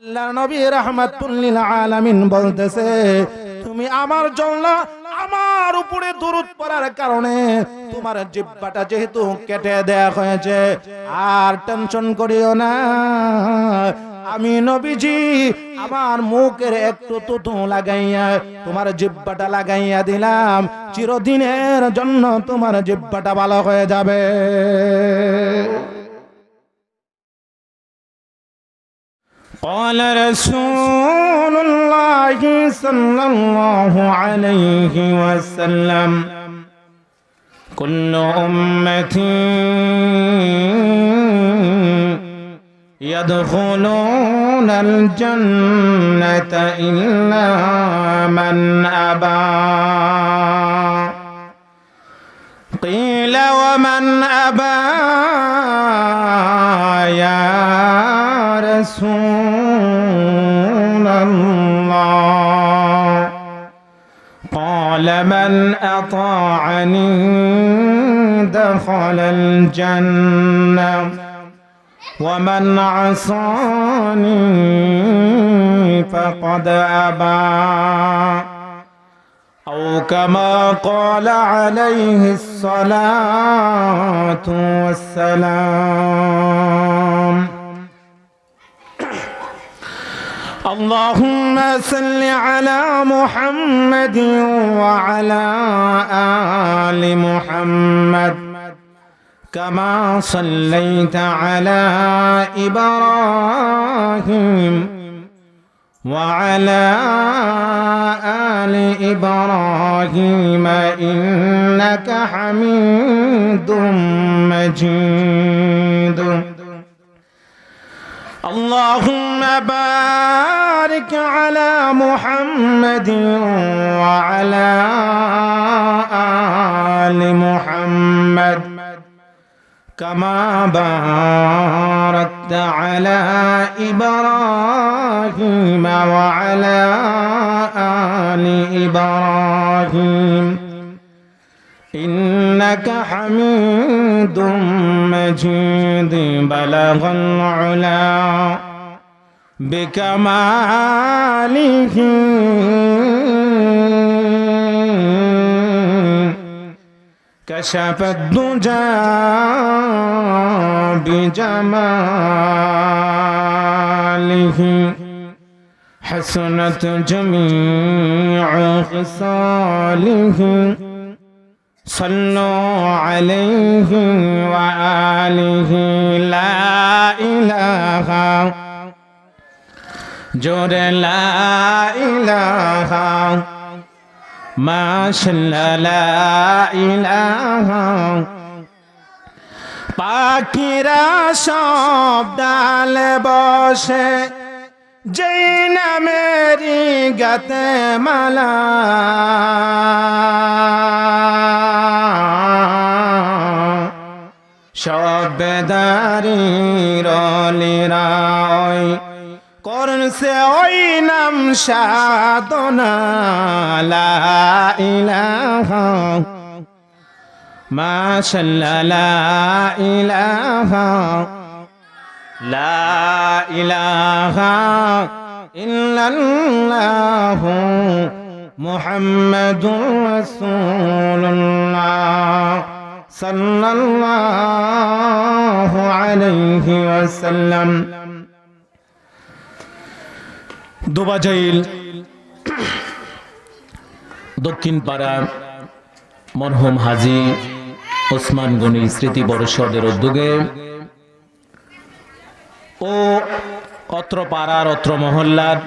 আল্লাহর নবী রাহমাতুল লিল আলামিন বলতেছে, তুমি আমার জন্য আমার উপরে দরুদ পড়ার কারণে তোমার জিহ্বাটা যেহেতু কেটে দেয়া হয়েছে, আর টেনশন করিও না, আমি নবীজি আমার মুখের একটু তুতু লাগাইয়া তোমার জিহ্বাটা লাগাইয়া দিলাম, চিরদিনের জন্য তোমার জিহ্বাটা ভালো হয়ে যাবে। قال رسول الله صلى الله عليه وسلم كل أمتي يدخلون الجنة إلا من أبى قيل ومن أبى يا رسول الله قال من أطاعني دخل الجنة ومن عصاني فقد أبى أو كما قال عليه الصلاة والسلام اللهم صل على محمد وعلى آل محمد كما صليت على إبراهيم وعلى آل إبراهيم إنك حميد مجيد اللهم بارك على محمد وعلى آل محمد كما باركت على إبراهيم وعلى آل إبراهيم إنك حميد مجيد بلغ العلا بكماله كشف الدجى بجماله حسنت جميع خصاله صلوا عليه وآله لا إله جور لا إله ما شاء لا إله পাখিরা সব ডালে বসে যেই নামেরই গাতে মালা সব বেদারি রলিরা ওই করছে ওই নাম সাধনা লা ইলাহা মাশাআল্লাহ লা ইলাহা লা ইলাহা ইল্লাল্লাহ মুহাম্মাদুর রাসূলুল্লাহ সাল্লাল্লাহু আলাইহি ওয়াসাল্লাম। দুবাজাইল দক্ষিণ পাড়া মরহুম হাজী ওসমান গনি স্মৃতি পরিষদের উদ্যোগে ও অত্র পাড়ার অত্র মহল্লার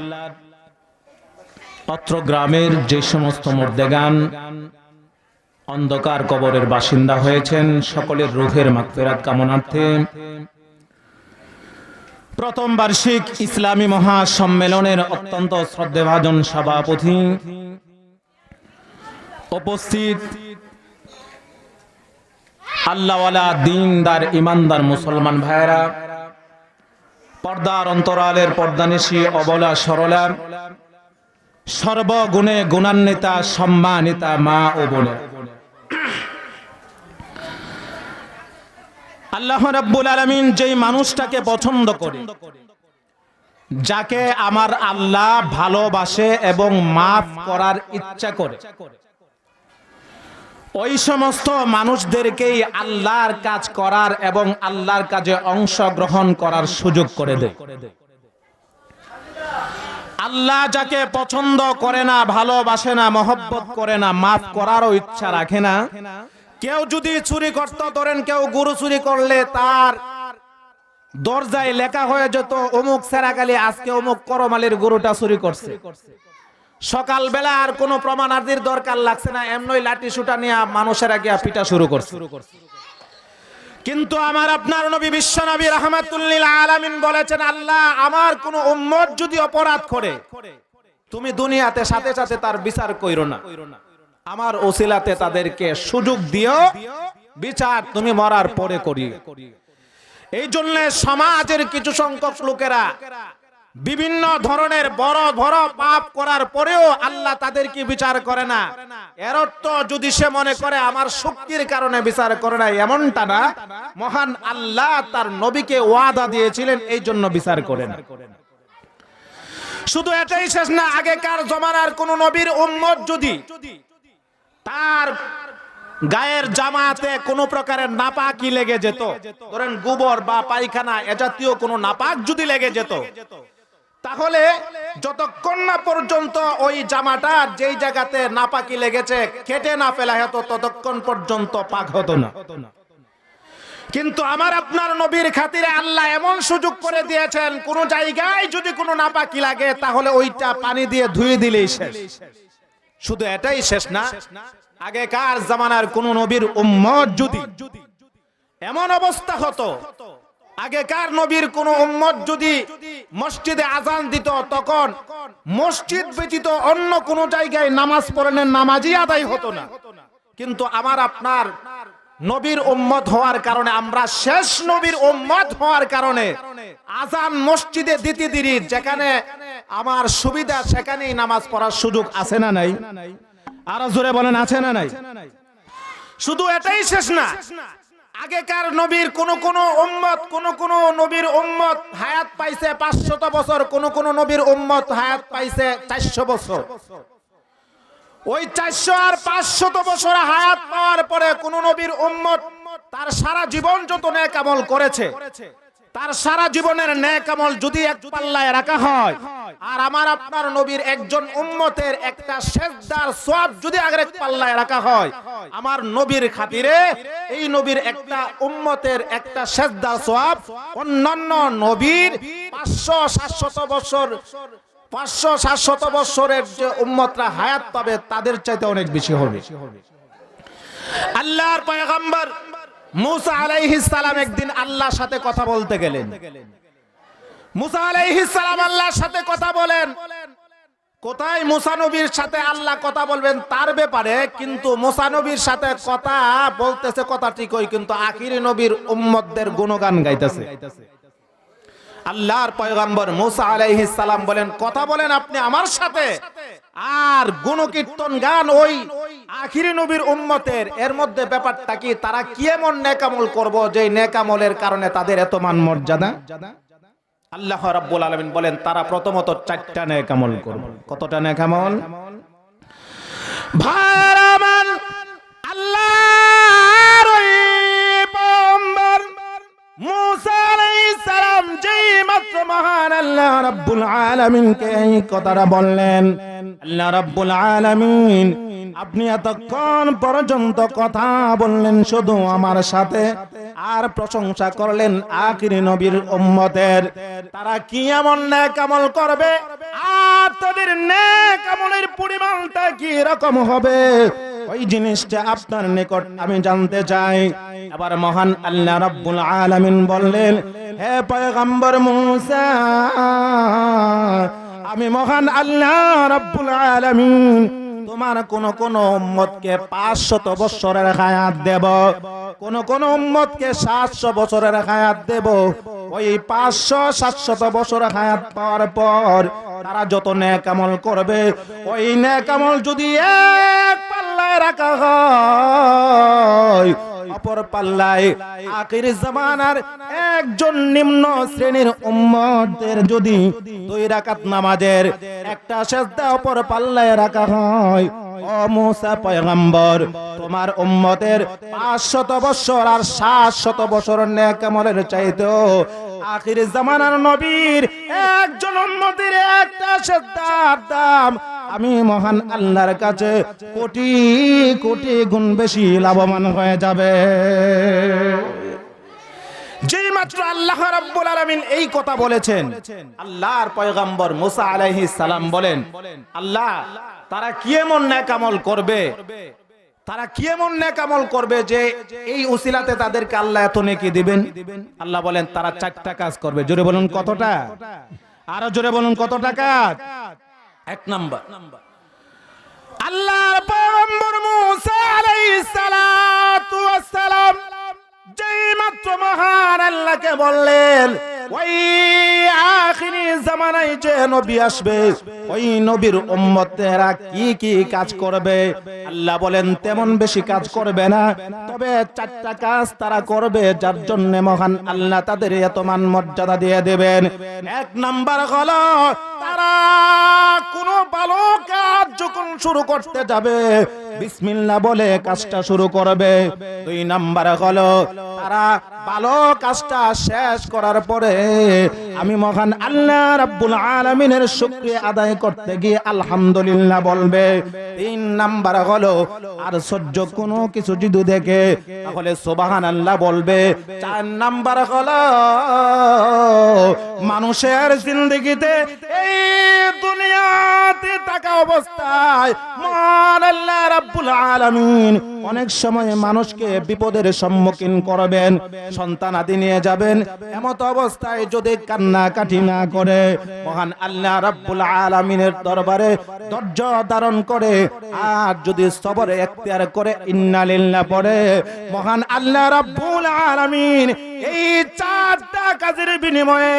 অত্র গ্রামের যে সমস্ত মুর্দেগান অন্ধকার কবরের বাসিন্দা হয়েছেন, সকলের রূহের মাগফিরাত কামনার্থে প্রথম বার্ষিক ইসলামী মহাসম্মেলনের অত্যন্ত শ্রদ্ধেভাজন সভাপতি, উপস্থিত আল্লাহওয়ালা দিনদার ইমানদার মুসলমান ভাইয়েরা, পর্দার অন্তরালের পর্দানিশী অবলা সরলা, সর্বগুণে গুণান্বিতা সম্মানিতা মা ও বোনেরা, আল্লাহ রাব্বুল আলামিন যেই মানুষটাকে পছন্দ করে, যাকে আমার আল্লাহ ভালোবাসে এবং মাফ করার ইচ্ছা করে, ওই সমস্ত মানুষদেরকেই আল্লাহর কাজ করার এবং আল্লাহর কাজে অংশগ্রহণ করার সুযোগ করে দেয়। আল্লাহ যাকে পছন্দ করে না, ভালোবাসে না, মহব্বত করে না, মাফ করারও ইচ্ছা রাখে না। কেউ যদি চুরি করত, ধরেন কেউ গরু চুরি করলে তার দরজায় লেখা হয়ে যেত অমুক সেরাকালি আজকে অমুক করমালির গরুটা চুরি করছে। সকালবেলা আর কোনো প্রমাণাদির দরকার লাগছে না, এমনই লাঠি সুটা নিয়ে মানুষেরা গিয়া পিটা শুরু করছে। কিন্তু আমার আপনার নবী বিশ্ব নবী রাহমাতুল লিল আলামিন বলেছেন, আল্লাহ আমার কোন উম্মত যদি অপরাধ করে, তুমি দুনিয়াতে সাথে সাথে তার বিচার কইরো না, আমার ওসিলাতে তাদেরকে সুযোগ দিও, বিচার তুমি মরার পরে করি। এই জন্য সমাজের কিছু সংখ্যক লোকেরা বিভিন্ন ধরনের বড় বড় পাপ করার পরেও আল্লাহ তাদেরকে বিচার করে না। এর অর্থ যদি সে মনে করে আমার শক্তির কারণে বিচার করে না, এমনটা না। মহান আল্লাহ তার নবীকে ওয়াদা দিয়েছিলেন, এই জন্য বিচার করে না। শুধু এটাই শেষ না, আগেকার জমানার কোন নবীর উম্মত যদি তার গায়ের জামাতে কোনো প্রকারের নাপাকি লেগে যেত, ধরেন গোবর বা পায়খানা এ জাতীয় কোনো নাপাক যদি লেগে যেত, তাহলে যতক্ষণ না পর্যন্ত ওই জামাটা যেই জায়গাতে নাপাকি লেগেছে কেটে না ফেলা হতো, ততক্ষণ পর্যন্ত পাক হতো না। কিন্তু আমার আপনার নবীর খাতিরে আল্লাহ এমন সুযোগ করে দিয়েছেন, কোন জায়গায় যদি কোনো নাপাকি লাগে তাহলে ওইটা পানি দিয়ে ধুয়ে দিলেই শেষ। শুধু এটাই শেষ না, আগেকার জামানার কোন নবীর উম্মত যদি এমন অবস্থা হতো, আগেকার নবীর কোন উম্মত যদি মসজিদে আজান দিত, তখন মসজিদ ব্যতীত অন্য কোন জায়গায় নামাজ পড়লে নামাজই আদায় হতো না। কিন্তু আমার আপনার নবীর উম্মত হওয়ার কারণে, আমরা শেষ নবীর উম্মত হওয়ার কারণে আজান মসজিদে দিতে দেরি, যেখানে আমার সুবিধা সেখানেই নামাজ পড়ার সুযোগ আছে না নাই? আরো জোরে বলেন, আছে না নাই? শুধু এটাই শেষ না, আগেকার নবীর কোন কোন নবীর উম্মত হায়াত পাইছে 500 বছর, কোন নবীর উম্মত হায়াত পাইছে 400 বছর। ওই 400 আর 500 বছর হায়াত পাওয়ার পরে কোন নবীর উম্মত তার সারা জীবন যত নেক আমল করেছে, তার সারা জীবনের নেক আমল যদি এক পাল্লায় রাখা হয়, আর আমার আপনার নবীর একজন উম্মতের একটা সেজদার সওয়াব যদি আরেক পাল্লায় রাখা হয়, আমার নবীর খাতিরে এই নবীর একটা উম্মতের একটা সেজদার সওয়াব অন্যান্য নবীর 500-700 বছর 500-700 বছরের যে উম্মতরা হায়াত পাবে তাদের চাইতে অনেক বেশি হবে। আল্লাহর পয়গম্বর মুসা আলাইহিস সালাম একদিন আল্লাহর সাথে কথা বলতে গেলেন। মুসা আলাইহিস সালাম আল্লাহর সাথে কথা বলেন, কোথায় মুসা নবীর সাথে আল্লাহ কথা বলবেন তার ব্যাপারে, কিন্তু মুসা নবীর সাথে কথা বলতেছে, কথা ঠিকই, কিন্তু আখিরি নবীর উম্মতদের গুণগান গাইতেছে। আল্লাহর পয়গম্বর মুসা আলাইহিস সালাম বলেন, কথা বলেন আপনি আমার সাথে, আর গুণকীর্তন গান ওই আখিরি নবীর উম্মতের। এর মধ্যে ব্যাপারটা কি, তারা কি এমন নেক আমল করব যে নেক আমলের কারণে তাদের এত মান মর্যাদা? আল্লাহ রাব্বুল আলামিন বলেন, তারা প্রথমত 4টা নেক আমল করবে। কতটা নেক আমল? ভারামান আল্লাহর ওই পয়গম্বর মুসা আলাইহিস সালাম যেই মাত্র মহান আল্লাহ রাব্বুল আলামিনকে এই কথাটা বললেন, আল্লাহ রাব্বুল আলামিন আপনি এতক্ষণ পর্যন্ত কথা বললেন শুধু আমার সাথে, আর প্রশংসা করলেন আখিরি নবীর উম্মতের। তারা কি এমন নেক আমল করবে, আর তাদের নেক আমলের পরিমাণটা কি রকম হবে, ওই জিনিসটা আপনার নিকট আমি জানতে চাই। আবার মহান আল্লাহ রাব্বুল আলামিন বললেন, হে পয়গম্বর মুসা, আমি মহান আল্লাহ রাব্বুল আলামিন তোমার কোন কোন উম্মতকে 500 বছরের হায়াত দেব, কোন কোন উম্মতকে 700 বছরের হায়াত দেব। ওই 500-700 বছর হায়াত পাওয়ার পর তারা যত নেক আমল করবে, ওই নেক আমল যদি এক পাল্লায় রাখা হয়, অপর পাল্লায় আখির জামানার একজন নিম্ন শ্রেণীর উম্মতদের যদি 2 রাকাত নামাজের একটা সিজদা অপর পাল্লায় রাখা হয়, ও মুসা পয়গম্বর, তোমার উম্মতের 500 বছর আর 700 বছর নেক আমলের চাইতেও আখির জামানার নবীর একজন উম্মতের একটা সিজদার দাম আমি মহান আল্লাহর কাছে কোটি কোটি গুণ বেশি লাভবান হয়ে যাবে। যেই মাত্র আল্লাহ রাব্বুল আলামিন এই কথা বলেছেন, আল্লাহর পয়গম্বর মুসা আলাইহিস সালাম বলেন, আল্লাহ তারা কি এমন নেক আমল করবে, তারা কি এমন নেক আমল করবে যে এই উসিলাতে তাদেরকে আল্লাহ এত নেকি দিবেন? আল্লাহ বলেন তারা 4টা কাজ করবে। জোরে বলুন কতটা? আরো জোরে বলুন কতটা কাজ? 1 নাম্বার, আল্লাহর পয়গম্বর মুসা আলাইহিস সালাতু ওয়াস সালাম যেই মাত্র মহান আল্লাহকে বললেন ওই আখিরি জামানায় যে নবী আসবে ওই নবীর উম্মতেরা কি কি কাজ করবে, আল্লাহ বলেন তেমন বেশি কাজ করবে না, তবে 4টা কাজ তারা করবে যার জন্য মহান আল্লাহ তাদের এত মান মর্যাদা দিয়ে দেবেন। 1 নাম্বার হলো তারা কোনো ভালো কাজ যখন শুরু করতে যাবে বিসমিল্লাহ বলে কাজটা শুরু করবে। 2 নাম্বার হলো তারা ভালো কাজটা শেষ করার পরে আমি মহান আল্লাহ রাব্বুল আলামিনের শুকরিয়া আদায় করতে গিয়ে আলহামদুলিল্লাহ বলবে। 3 নাম্বার হলো আর সহ্য কোনো কিছু যদি দেখে তাহলে সুবহানাল্লাহ বলবে। 4 নাম্বার হলো মানুষের জিন্দেগিতে এই দুনিয়াতে থাকা অবস্থায় মহান আল্লাহ রাব্বুল আলামিন অনেক সময় মানুষকে বিপদের সম্মুখীন করবেন, সন্তান আদি নিয়ে যাবেন, এমত অবস্থায় যদি কান্নাকাটি না করে মহান আল্লাহ রাব্বুল আলামিনের দরবারে ধৈর্য ধারণ করে আর যদি সবর এখতিয়ার করে ইন্না লিল্লাহ পড়ে মহান আল্লাহ রাব্বুল আলামিন এই 4টা কাজের বিনিময়ে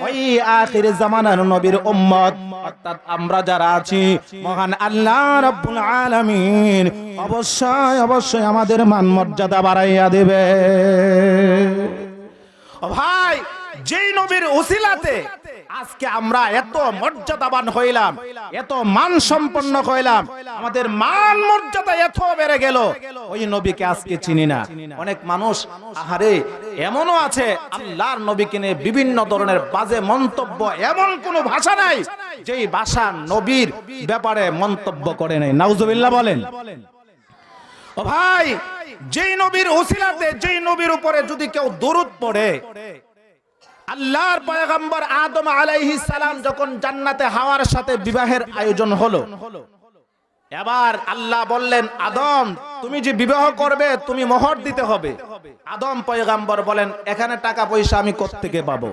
ওই আখির জামানার নবীর উম্মত অর্থাৎ আমরা যারা আছি মহান আল্লাহ রাব্বুল আলামিন অবশ্যই অবশ্যই আমাদের মান মর্যাদা বাড়াইয়া দেবে। ও ভাই, যেই নবীর উসিলাতে আজকে আমরা এত মর্যাদাবান হইলাম, এত মান সম্পন্ন হইলাম, আমাদের মান মর্যাদা এত বেড়ে গেল, ওই নবীকে আজকে চিনি না। অনেক মানুষ আহারে এমনও আছে আল্লাহর নবীকে নিয়ে বিভিন্ন ধরনের বাজে মন্তব্য, এমন কোন ভাষা নাই যেই ভাষা নবীর ব্যাপারে মন্তব্য করে নাই। নাউজুবিল্লাহ বলেন। ও ভাই, যেই নবীর উসিলাতে যেই নবীর উপরে যদি কেউ দরুদ পড়ে, আল্লাহর পয়গম্বর আদম আলাইহিস সালাম যখন জান্নাতে হাওয়ার সাথে বিবাহের আয়োজন হলো, এবার আল্লাহ বললেন আদম তুমি যে বিবাহ করবে তুমি মোহর দিতে হবে। আদম পয়গম্বর বলেন এখানে টাকা পয়সা আমি কোত্থেকে পাবো?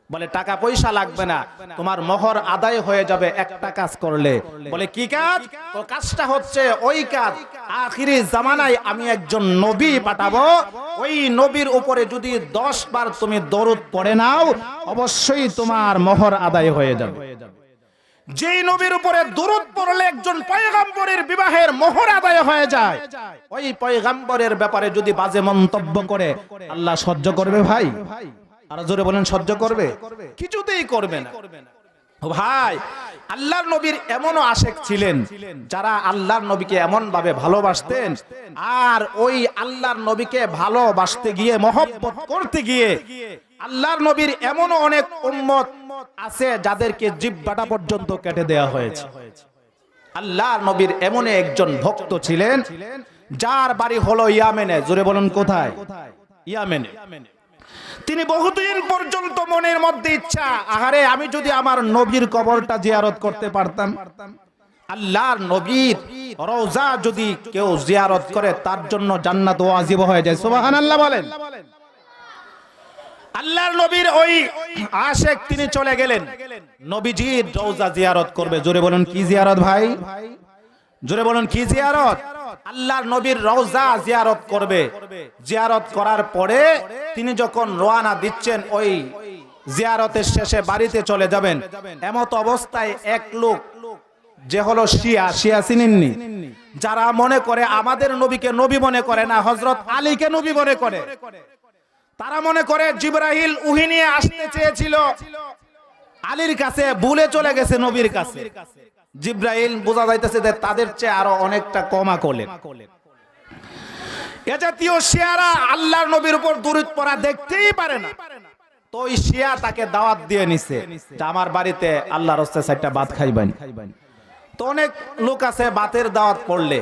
বলে টাকা পয়সা লাগবে না, তোমার মোহর আদায় হয়ে যাবে একটা কাজ করলে। বলে কি কাজ? ও কাজটা হচ্ছে ওই কাজ আখিরি জামানায় আমি একজন নবী পাঠাবো, ওই নবীর উপরে যদি 10 বার তুমি দরুদ পড়ে নাও অবশ্যই তোমার মোহর আদায় হয়ে যাবে। যেই নবীর উপরে দরুদ পড়লে একজন পয়গম্বরের বিবাহের মোহর আদায় হয়ে যায়, ওই পয়গম্বরের ব্যাপারে যদি বাজে মন্তব্য করে আল্লাহ সহ্য করবে? ভাই আর জোরে বলেন সহ্য করবে? কিছুতেই করবে না। ভাই, আল্লাহর নবীর এমনও আশেক ছিলেন যারা আল্লাহর নবীকে এমন ভাবে ভালোবাসতেন, আর ওই আল্লাহর নবীকে ভালোবাসতে গিয়ে মহব্বত করতে গিয়ে আল্লাহর নবীর এমনও অনেক উম্মত আছে যাদেরকে জিহ্বাটা পর্যন্ত কেটে দেওয়া হয়েছে। আল্লাহর নবীর এমন একজন ভক্ত ছিলেন যার বাড়ি হলো ইয়ামেনে। জোরে বলুন কোথায়? ইয়ামেনে। তিনি বহুদিন পর্যন্ত মনের মধ্যে ইচ্ছা, আহারে আমি যদি আমার নবীর কবরটা জিয়ারত করতে পারতাম। আল্লাহর নবীর রওজা যদি কেউ জিয়ারত করে তার জন্য জান্নাত ওয়াজিব হয়ে যায়। সুবহানাল্লাহ বলেন। আল্লাহর নবীর ওই আশেক তিনি চলে গেলেন নবীজির রওজা জিয়ারত করবে। জোরে বলুন কি জিয়ারত? ভাই জোরে বলুন কি জিয়ারত? আল্লাহর নবীর রওজা জিয়ারত করবে। জিয়ারত করার পরে তিনি যখন রওনা দিচ্ছেন ওই জিয়ারতের শেষে বাড়িতে চলে যাবেন, এমত অবস্থায় এক লোক যে হলো শিয়া। শিয়া চিনেননি? যারা মনে করে আমাদের নবীকে নবী মনে করে না, হযরত আলীকে নবী মনে করে। তারা মনে করে জিবরাইল ওহী নিয়ে আসতে চেয়েছিল আলীর কাছে, ভুলে চলে গেছে নবীর কাছে। জিবরাইল বোঝা যাইতেছে যে তাদের চেয়ে আরো অনেকটা কম আকলের। এ জাতীয় শিয়ারা আল্লাহর নবীর উপর দুরূদ পড়া দেখতেই পারে না। তো ওই শিয়া তাকে দাওয়াত দিয়ে নিছে যে আমার বাড়িতে আল্লাহর রাস্তে 4টা ভাত খাইবেন। তো অনেক লোক আছে ভাতের দাওয়াত পড়লে,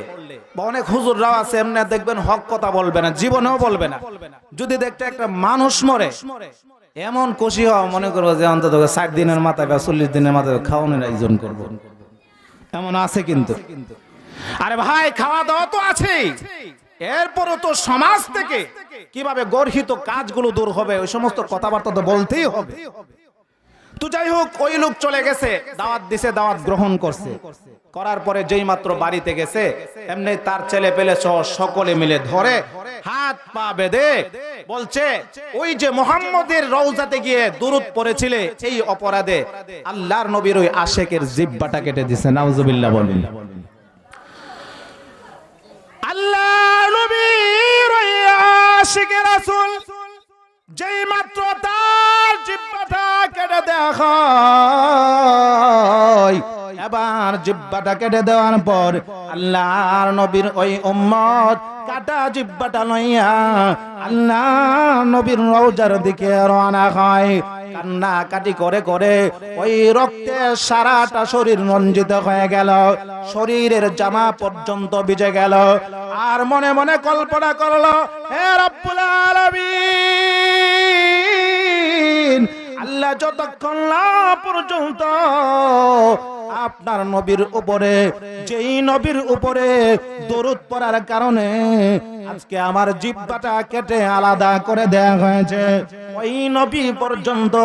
বা অনেক হুজুররাও আছে এমনি দেখবেন হক কথা বলবে না, জীবনেও বলবে না। যদি দেখতে একটা মানুষ মরে এমন খুশি হওয়া, মনে করবো যে অন্তত 60 দিনের মাথায় বা 40 দিনের মাথায় খাওয়ানোর আয়োজন করব, এমন আছে। কিন্তু আরে ভাই, খাওয়া দাওয়া তো আছেই, এরপরও তো সমাজ থেকে কিভাবে গর্হিত কাজগুলো দূর হবে ওই সমস্ত কথাবার্তা তো বলতেই হবে। তো যাই হোক, ওই লোক চলে গেছে, দাওয়াত দিছে, দাওয়াত গ্রহণ করছে। করার পরে যেই মাত্র বাড়িতে গেছে, এমনি তার ছেলে পেলে সহ সকলে মিলে ধরে হাত পা বেঁধে বলছে, ওই যে মুহাম্মদের রওজাতে গিয়ে দুরূদ পড়েছিলে, এই অপরাধে আল্লাহর নবীর ওই আশেকের জিহ্বাটা কেটে দিছে। নাউজুবিল্লাহ বলেন। আল্লাহর নবীর ওই আশিকে রাসূল যেই মাত্র তার জিহ্বাটা কেটে দেওয়া হয়, এবার জিহ্বাটা কেটে দেওয়ার পর আল্লাহর নবীর ওই উম্মত কাটা জিহ্বাটা লইয়া আল্লাহর নবীর রওজার দিকে রওনা হয়। কান্না কাটি করে করে ওই রক্তে সারাটা শরীর রঞ্জিত হয়ে গেল, শরীরের জামা পর্যন্ত ভিজে গেল। আর মনে মনে কল্পনা করলো, হে রব্বুল আলামিন, আল্লাহ যতক্ষণ না পর্যন্ত আপনার নবীর উপরে, যেই নবীর উপরে দরুদ পড়ার কারণে আজকে আমার জিহ্বাটা কেটে আলাদা করে দেয়া হয়েছে, ওই নবী পর্যন্ত,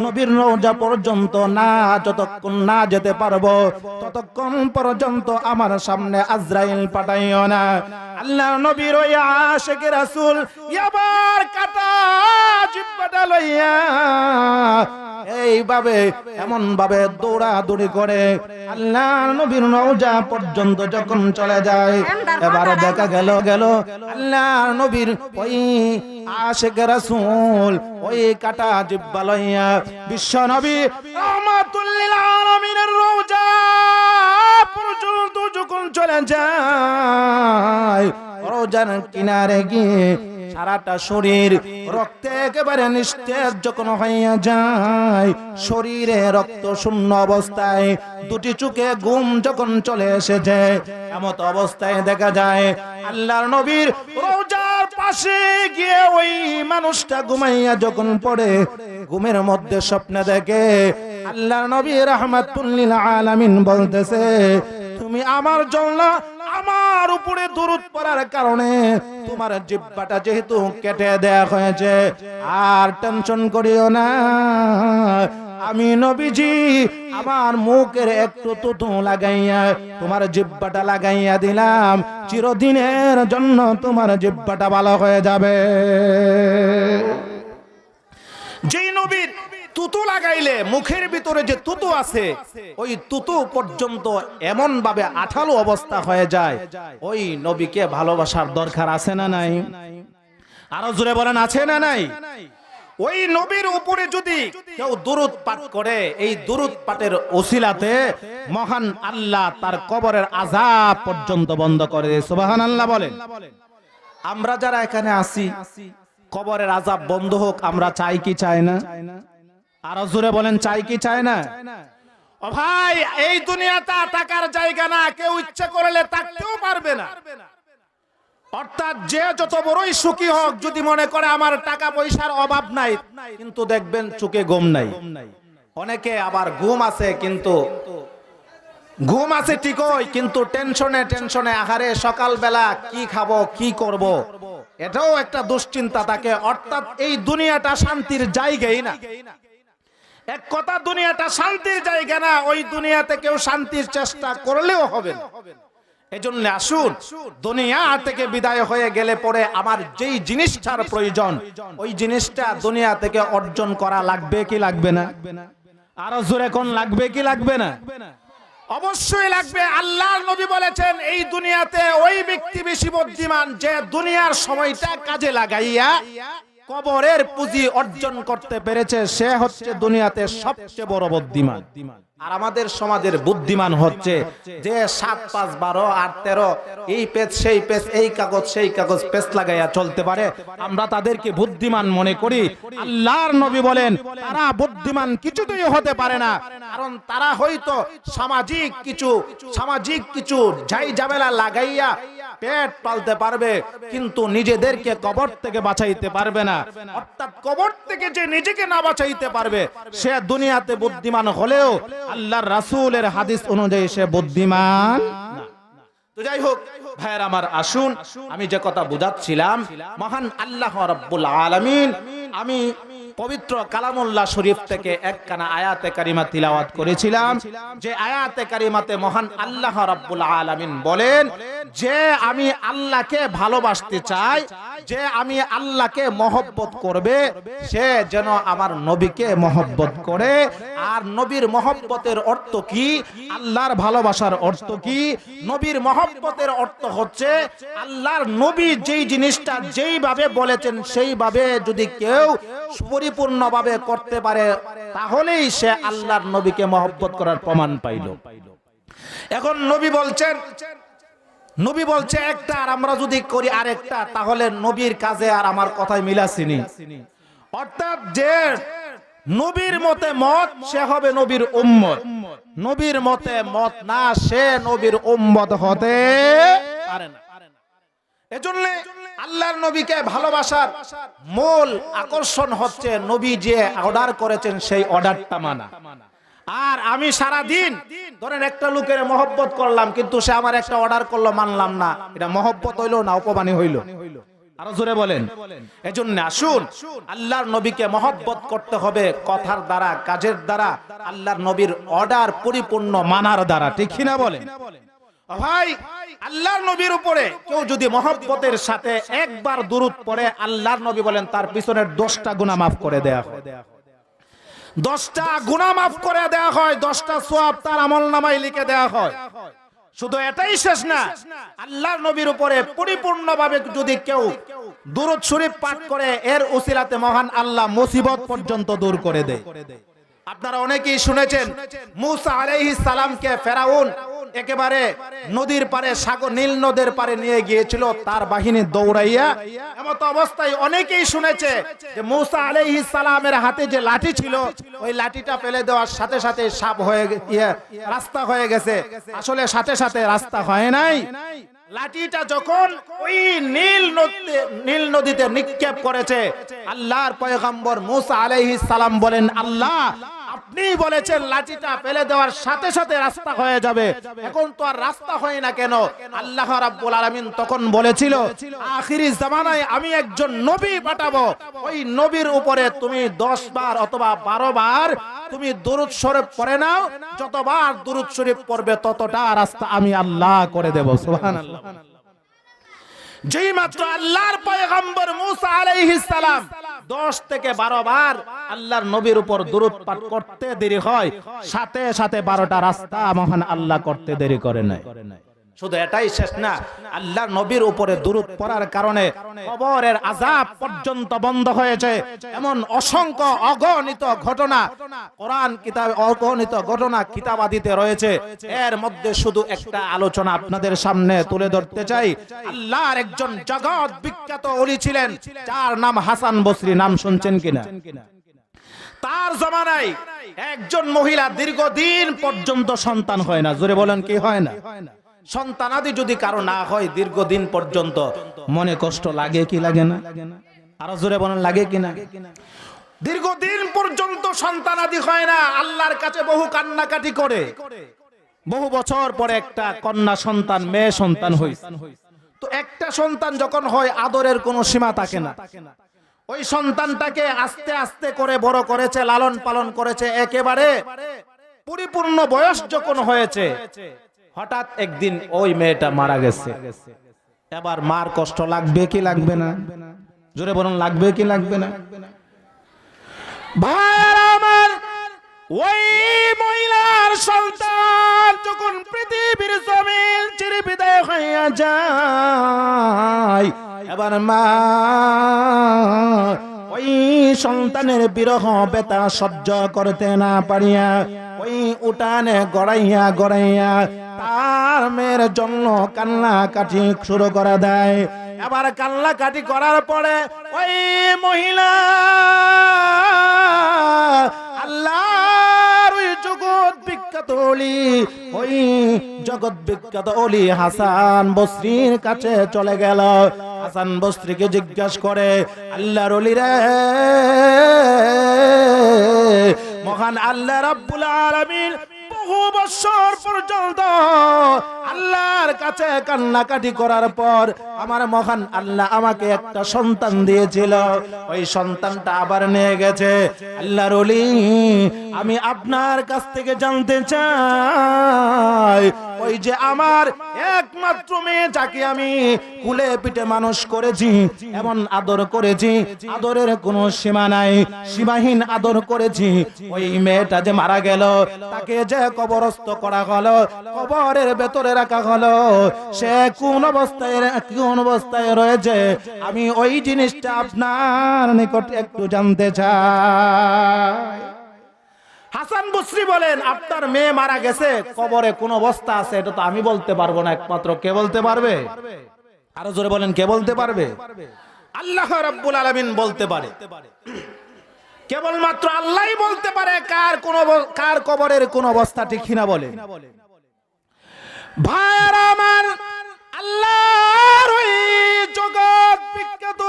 নবীর রওজা পর্যন্ত না যতক্ষণ না যেতে পারবো, ততক্ষণ পর্যন্ত আমার সামনে আজরাইল পাঠাইও না। আল্লাহ নবীর ওই আশিকে রাসূল এবার কাটা জিহ্বাটা লইয়া এইভাবে এমন ভাবে দৌড়াদৌড়ি করে আল্লাহর নবীর রওজা পর্যন্ত যখন চলে যায়, এবার দেখা গেল আল্লাহর নবীর ওই আশিকে রাসূল ওই কাটা জিহ্বা লইয়া বিশ্ব নবী রাহমাতুল লিল আলামিনের রওজা পর্যন্ত যখন চলে যায়, রওজার কিনারে গিয়ে সারাটা শরীর রক্তে একেবারে নিস্তেজ যখন হইয়া যায়, শরীরে রক্ত শূন্য অবস্থায়, দুটি চোখে ঘুম যখন চলে এসেছে, এমত অবস্থায় দেখা যায় আল্লাহর নবীর রওজার পাশে গিয়ে ওই মানুষটা ঘুমাইয়া যখন পড়ে, ঘুমের মধ্যে স্বপ্ন দেখে আল্লাহর নবী রাহমাতুল লিল আলামিন বলতেছে, তুমি আমার জন্য, আমার উপরে দুরূদ পড়ার কারণে তোমার জিহ্বাটা যেহেতু কেটে দেয়া হয়েছে, আর টেনশন করিও না, আমি নবীজি আমার মুখের একটু তুতু লাগাইয়া তোমার জিহ্বাটা লাগাইয়া দিলাম, চিরদিনের জন্য তোমার জিহ্বাটা ভালো হয়ে যাবে। যেই নবীর তুতু লাগাইলে মুখের ভিতরে যে তুতু আছে, ওই তুতু পর্যন্ত এমন ভাবে আঠালো অবস্থা হয়ে যায়, ওই নবীকে ভালোবাসার দরকার আছে না নাই? আরো জোরে বলেন, আছে না নাই? ওই নবীর উপরে যদি কেউ দুরূদ পাঠ করে, এই দুরূদ পাঠের ওসিলাতে মহান আল্লাহ তার কবরের আযাব পর্যন্ত বন্ধ করে দেয়। সুবহানাল্লাহ বলেন। আমরা যারা এখানে আছি, কবরের আযাব বন্ধ হোক আমরা চাই কি চাই না? আরো জোরে বলেন, চাই কি চাই না? ও ভাই, এই দুনিয়াটা টাকার জায়গা না, কেউ ইচ্ছা করলে থাকতেও পারবে না। অর্থাৎ যে যত বড়ই সুখী হোক, যদি মনে করে আমার টাকা পয়সার অভাব নাই, কিন্তু দেখবেন চোখে ঘুম নাই। অনেকে আবার ঘুম আছে, কিন্তু ঘুম আছে ঠিকই, কিন্তু টেনশনে আহারে সকালবেলা কি খাবো, কি করব, এটাও একটা দুশ্চিন্তা থাকে। অর্থাৎ এই দুনিয়াটা শান্তির জায়গাই না। এক কথা, দুনিয়াটা শান্তির জায়গা না, ওই দুনিয়াতে কেউ শান্তির চেষ্টা করলেও হবে না। এজন্য আসুন, দুনিয়া থেকে বিদায় হয়ে গেলে পরে আমার যেই জিনিসটার প্রয়োজন, ওই জিনিসটা দুনিয়া থেকে অর্জন করা লাগবে কি লাগবে না? আরো জোরে কোন, লাগবে কি লাগবে না? ও অবশ্যই লাগবে। আল্লাহর নবী বলেছেন এই দুনিয়াতে ওই ব্যক্তি বেশি বুদ্ধিমান যে দুনিয়ার সময়টা কাজে লাগাইয়া কবরের পুঁজি অর্জন করতে পেরেছে, সে হচ্ছে দুনিয়াতে সবচেয়ে বড় বুদ্ধিমান। আর আমাদের সমাজের বুদ্ধিমান হচ্ছে যে 7, 5, 12 আর 13 এই পেজ সেই পেজ, এই কাগজ সেই কাগজ পেজ লাগাইয়া চলতে পারে, আমরা তাদেরকে বুদ্ধিমান মনে করি। আল্লাহর নবী বলেন তারা বুদ্ধিমান কিছুতেই হতে পারে না, কারণ তারা হয়তো সামাজিক কিছু যাই ঝামেলা লাগাইয়া পেট পালতে পারবে, কিন্তু নিজেদেরকে কবর থেকে বাঁচাইতে পারবে না। অর্থাৎ কবর থেকে যে নিজেকে না বাঁচাইতে পারবে সে দুনিয়াতে বুদ্ধিমান হলেও আল্লাহর রাসূলের হাদিস অনুযায়ী সে বুদ্ধিমান না। তো যাই হোক ভাইয়ের আমার, আসুন আমি যে কথা বুঝাচ্ছিলাম, মহান আল্লাহ রাব্বুল আলামিন, আমি পবিত্র কালামুল্লাহ শরীফ থেকে একখানা আয়াতে কারিমা তিলাওয়াত করেছিলাম, যে আয়াতে কারিমাতে মহান আল্লাহ রাব্বুল আলামিন বলেন যে আমি আল্লাহকে ভালোবাসতে চাই, যে আমি আল্লাহকে মহব্বত করবে, সে যেন আমার নবীকে মহব্বত করে। আর নবীর মহব্বতের অর্থ কি, আল্লাহর ভালোবাসার অর্থ কি? নবীর মহব্বতের অর্থ হচ্ছে আল্লাহর নবী যেই জিনিসটা যেইভাবে বলেছেন সেইভাবে যদি কেউ পরিপূর্ণভাবে করতে পারে তাহলেই সে আল্লাহর নবীকে মহব্বত করার প্রমাণ পাইল। এখন নবী বলছে একটা, আর আমরা যদি করি আরেকটা, তাহলে নবীর কাজে আর আমার কথায় মিলাছিনি। অর্থাৎ যে নবীর মতে মত সে হবে নবীর উম্মত, নবীর মতে মত না সে নবীর উম্মত হতে পারে না। এজন্য আল্লাহর নবীকে ভালোবাসার মূল আকর্ষণ হচ্ছে নবী যে অর্ডার করেছেন সেই অর্ডারটা মানা। আর আমি সারা দিন ধরেন একটা লোকের মহব্বত করলাম, কিন্তু সে আমার একটা অর্ডার করলো মানলাম না, এটা মহব্বত হইল না অপমানি হইল? আরো জোরে বলেন। এজন্য আসুন আল্লাহর নবীকে মহব্বত করতে হবে কথার দ্বারা, কাজের দ্বারা, আল্লাহর নবীর অর্ডার পরিপূর্ণ মানার দ্বারা, ঠিক কিনা বলেন? ভাই আল্লাহর নবীর উপরে কেউ যদি মহব্বতের সাথে একবার দুরূদ পড়ে, আল্লাহর নবী বলেন তার পিছনের 10টা গুনাহ মাফ করে দেয়া হয়। 10টা গুনাহ মাফ করে দেয়া হয়, 10টা সওয়াব তার আমলনামায় লিখে দেয়া হয়। শুধু এটাই শেষ না, আল্লাহর নবীর উপরে পরিপূর্ণভাবে যদি কেউ দুরূদ শরীফ পাঠ করে, এর উসিলাতে মহান আল্লাহ মুসিবত পর্যন্ত দূর করে দেয়। আপনারা অনেকেই শুনেছেন মূসা আলাইহিস সালামকে ফেরাউন একেবারে নদীর পারে, নীল নদের পারে নিয়ে গিয়েছিল তার বাহিনী দৌড়াইয়া। এমত অবস্থায় অনেকেই শুনেছে যে মূসা আলাইহিস সালামের হাতে যে লাঠি ছিল ওই লাঠিটা ফেলে দেওয়ার সাথে সাথে সাপ হয়ে রাস্তা হয়ে গেছে। আসলে সাথে সাথে রাস্তা হয় নাই। লাঠিটা যখন ওই নীল নদীতে নিক্ষেপ করেছে, আল্লাহর পয়গম্বর মূসা আলাইহিস সালাম বলেন, আল্লাহ আপনি বলেছেন লাঠিটা ফেলে দেওয়ার সাথে সাথে রাস্তা হয়ে যাবে, এখন তো আর রাস্তা হয় না কেন? আল্লাহ রাব্বুল আলামিন তখন বলেছিল, আখিরি জামানায় আমি একজন নবী পাঠাবো, ওই নবীর উপরে তুমি 10 বার অথবা 12 বার তুমি দুরূদ শরীফ পড়ে নাও, যতবার দুরূদ শরীফ পড়বে ততটা রাস্তা আমি আল্লাহ করে দেব। সুবহানাল্লাহ। যেই মাত্র আল্লাহর পয়গম্বর মূসা আলাইহিস সালাম 10 থেকে 12 বার আল্লাহর নবীর উপর দুরূদ পাঠ করতে দেরি হয়, সাথে সাথে 12টা রাস্তা মহান আল্লাহ করতে দেরি করে নাই। শুধু এটাই শেষ না, আল্লাহর নবীর উপরে দুরূদ পড়ার কারণে কবরের আযাব পর্যন্ত বন্ধ হয়েছে। এমন অসংখ্য অগণিত ঘটনা কোরআন কিতাবে, অগণিত ঘটনা কিতাবাদিতে রয়েছে। এর মধ্যে শুধু একটা আলোচনা আপনাদের সামনে তুলে ধরতে চাই। আল্লাহর একজন জগৎ বিখ্যাত ওলি ছিলেন, যার নাম হাসান বসরি। নাম শুনছেন কিনা? তার জামানায় একজন মহিলা দীর্ঘদিন পর্যন্ত সন্তান হয় না। জোরে বলেন, কি হয় না? সন্তানাদি যদি কারো না হয় দীর্ঘদিন পর্যন্ত, মনে কষ্ট লাগে কি লাগে না? আরো জোরে বলেন, লাগে কিনা? দীর্ঘদিন পর্যন্ত সন্তানাদি হয় না, আল্লাহর কাছে বহু কান্নাকাটি করে। বহু বছর পরে একটা কন্যা সন্তান, মেয়ে সন্তান হইছে। তো একটা সন্তান যখন হয় আদরের কোনো সীমা থাকে না। ওই সন্তানটাকে আস্তে আস্তে করে বড় করেছে, লালন পালন করেছে, একেবারে পরিপূর্ণ বয়স যখন হয়েছে, হঠাৎ একদিন ওই মেয়েটা মারা গেছে। এবার মার কষ্ট লাগবে কি লাগবে না? জোরে বলুন, লাগবে কি লাগবে না? ভাইরা আমার, ওই মহিলার সন্তান যখন হইয়া যায়। এবার মা ওই সন্তানের বিরহ ব্যথা সহ্য করতে না পারিয়া ওই উঠানে গড়াইয়া গড়াইয়া তার মেয়ের জন্য কান্নাকাটি শুরু করে দেয়। এবার কান্নাকাটি করার পরে ওই মহিলা আল্লাহর ওই জগৎ বিখ্যাত ওলি, ওই জগৎ বিখ্যাত ওলি হাসান বসরির কাছে চলে গেল। হাসান বসরিকে জিজ্ঞাসা করে, আল্লাহর ওলি রে, মহান আল্লাহ রাব্বুল আলামিন বহু বছর পর্যন্ত আল্লাহর কাছে কান্নাকাটি করার পর আমার মহান আল্লাহ আমাকে একটা সন্তান দিয়েছিল, ওই সন্তানটা আবার নিয়ে গেছে। আল্লাহর ওলি, আমি আপনার কাছ থেকে জানতে চাই, ওই যে আমার একমাত্র মেয়ে যাকে আমি কুলে পিঠে মানুষ করেছি, এমন আদর করেছি, আদরের কোনো সীমা নাই, সীমাহীন আদর করেছি, ওই মেয়েটা যে মারা গেল, তাকে যে কবরস্থ করা হলো, কবরের ভেতরে রাখা হলো, সে কোন অবস্থায় রয়েছে, আমি ওই জিনিসটা আপনার নিকট একটু জানতে চাই। হাসান বসরি বলেন, আপনার মেয়ে মারা গেছে, কবরে কোন অবস্থা আছে এটা তো আমি বলতে পারবো না, একমাত্র কে বলতে পারবে? আরো জোরে বলেন, কে বলতে পারবে? আল্লাহ রাব্বুল আলামিন বলতে পারে। কেবলমাত্র আল্লাহই বলতে পারে কার কবরের কোন অবস্থা ঠিক কিনা বলে। ভাইরা আমার, আল্লাহর ওই জগৎ বিখ্যাত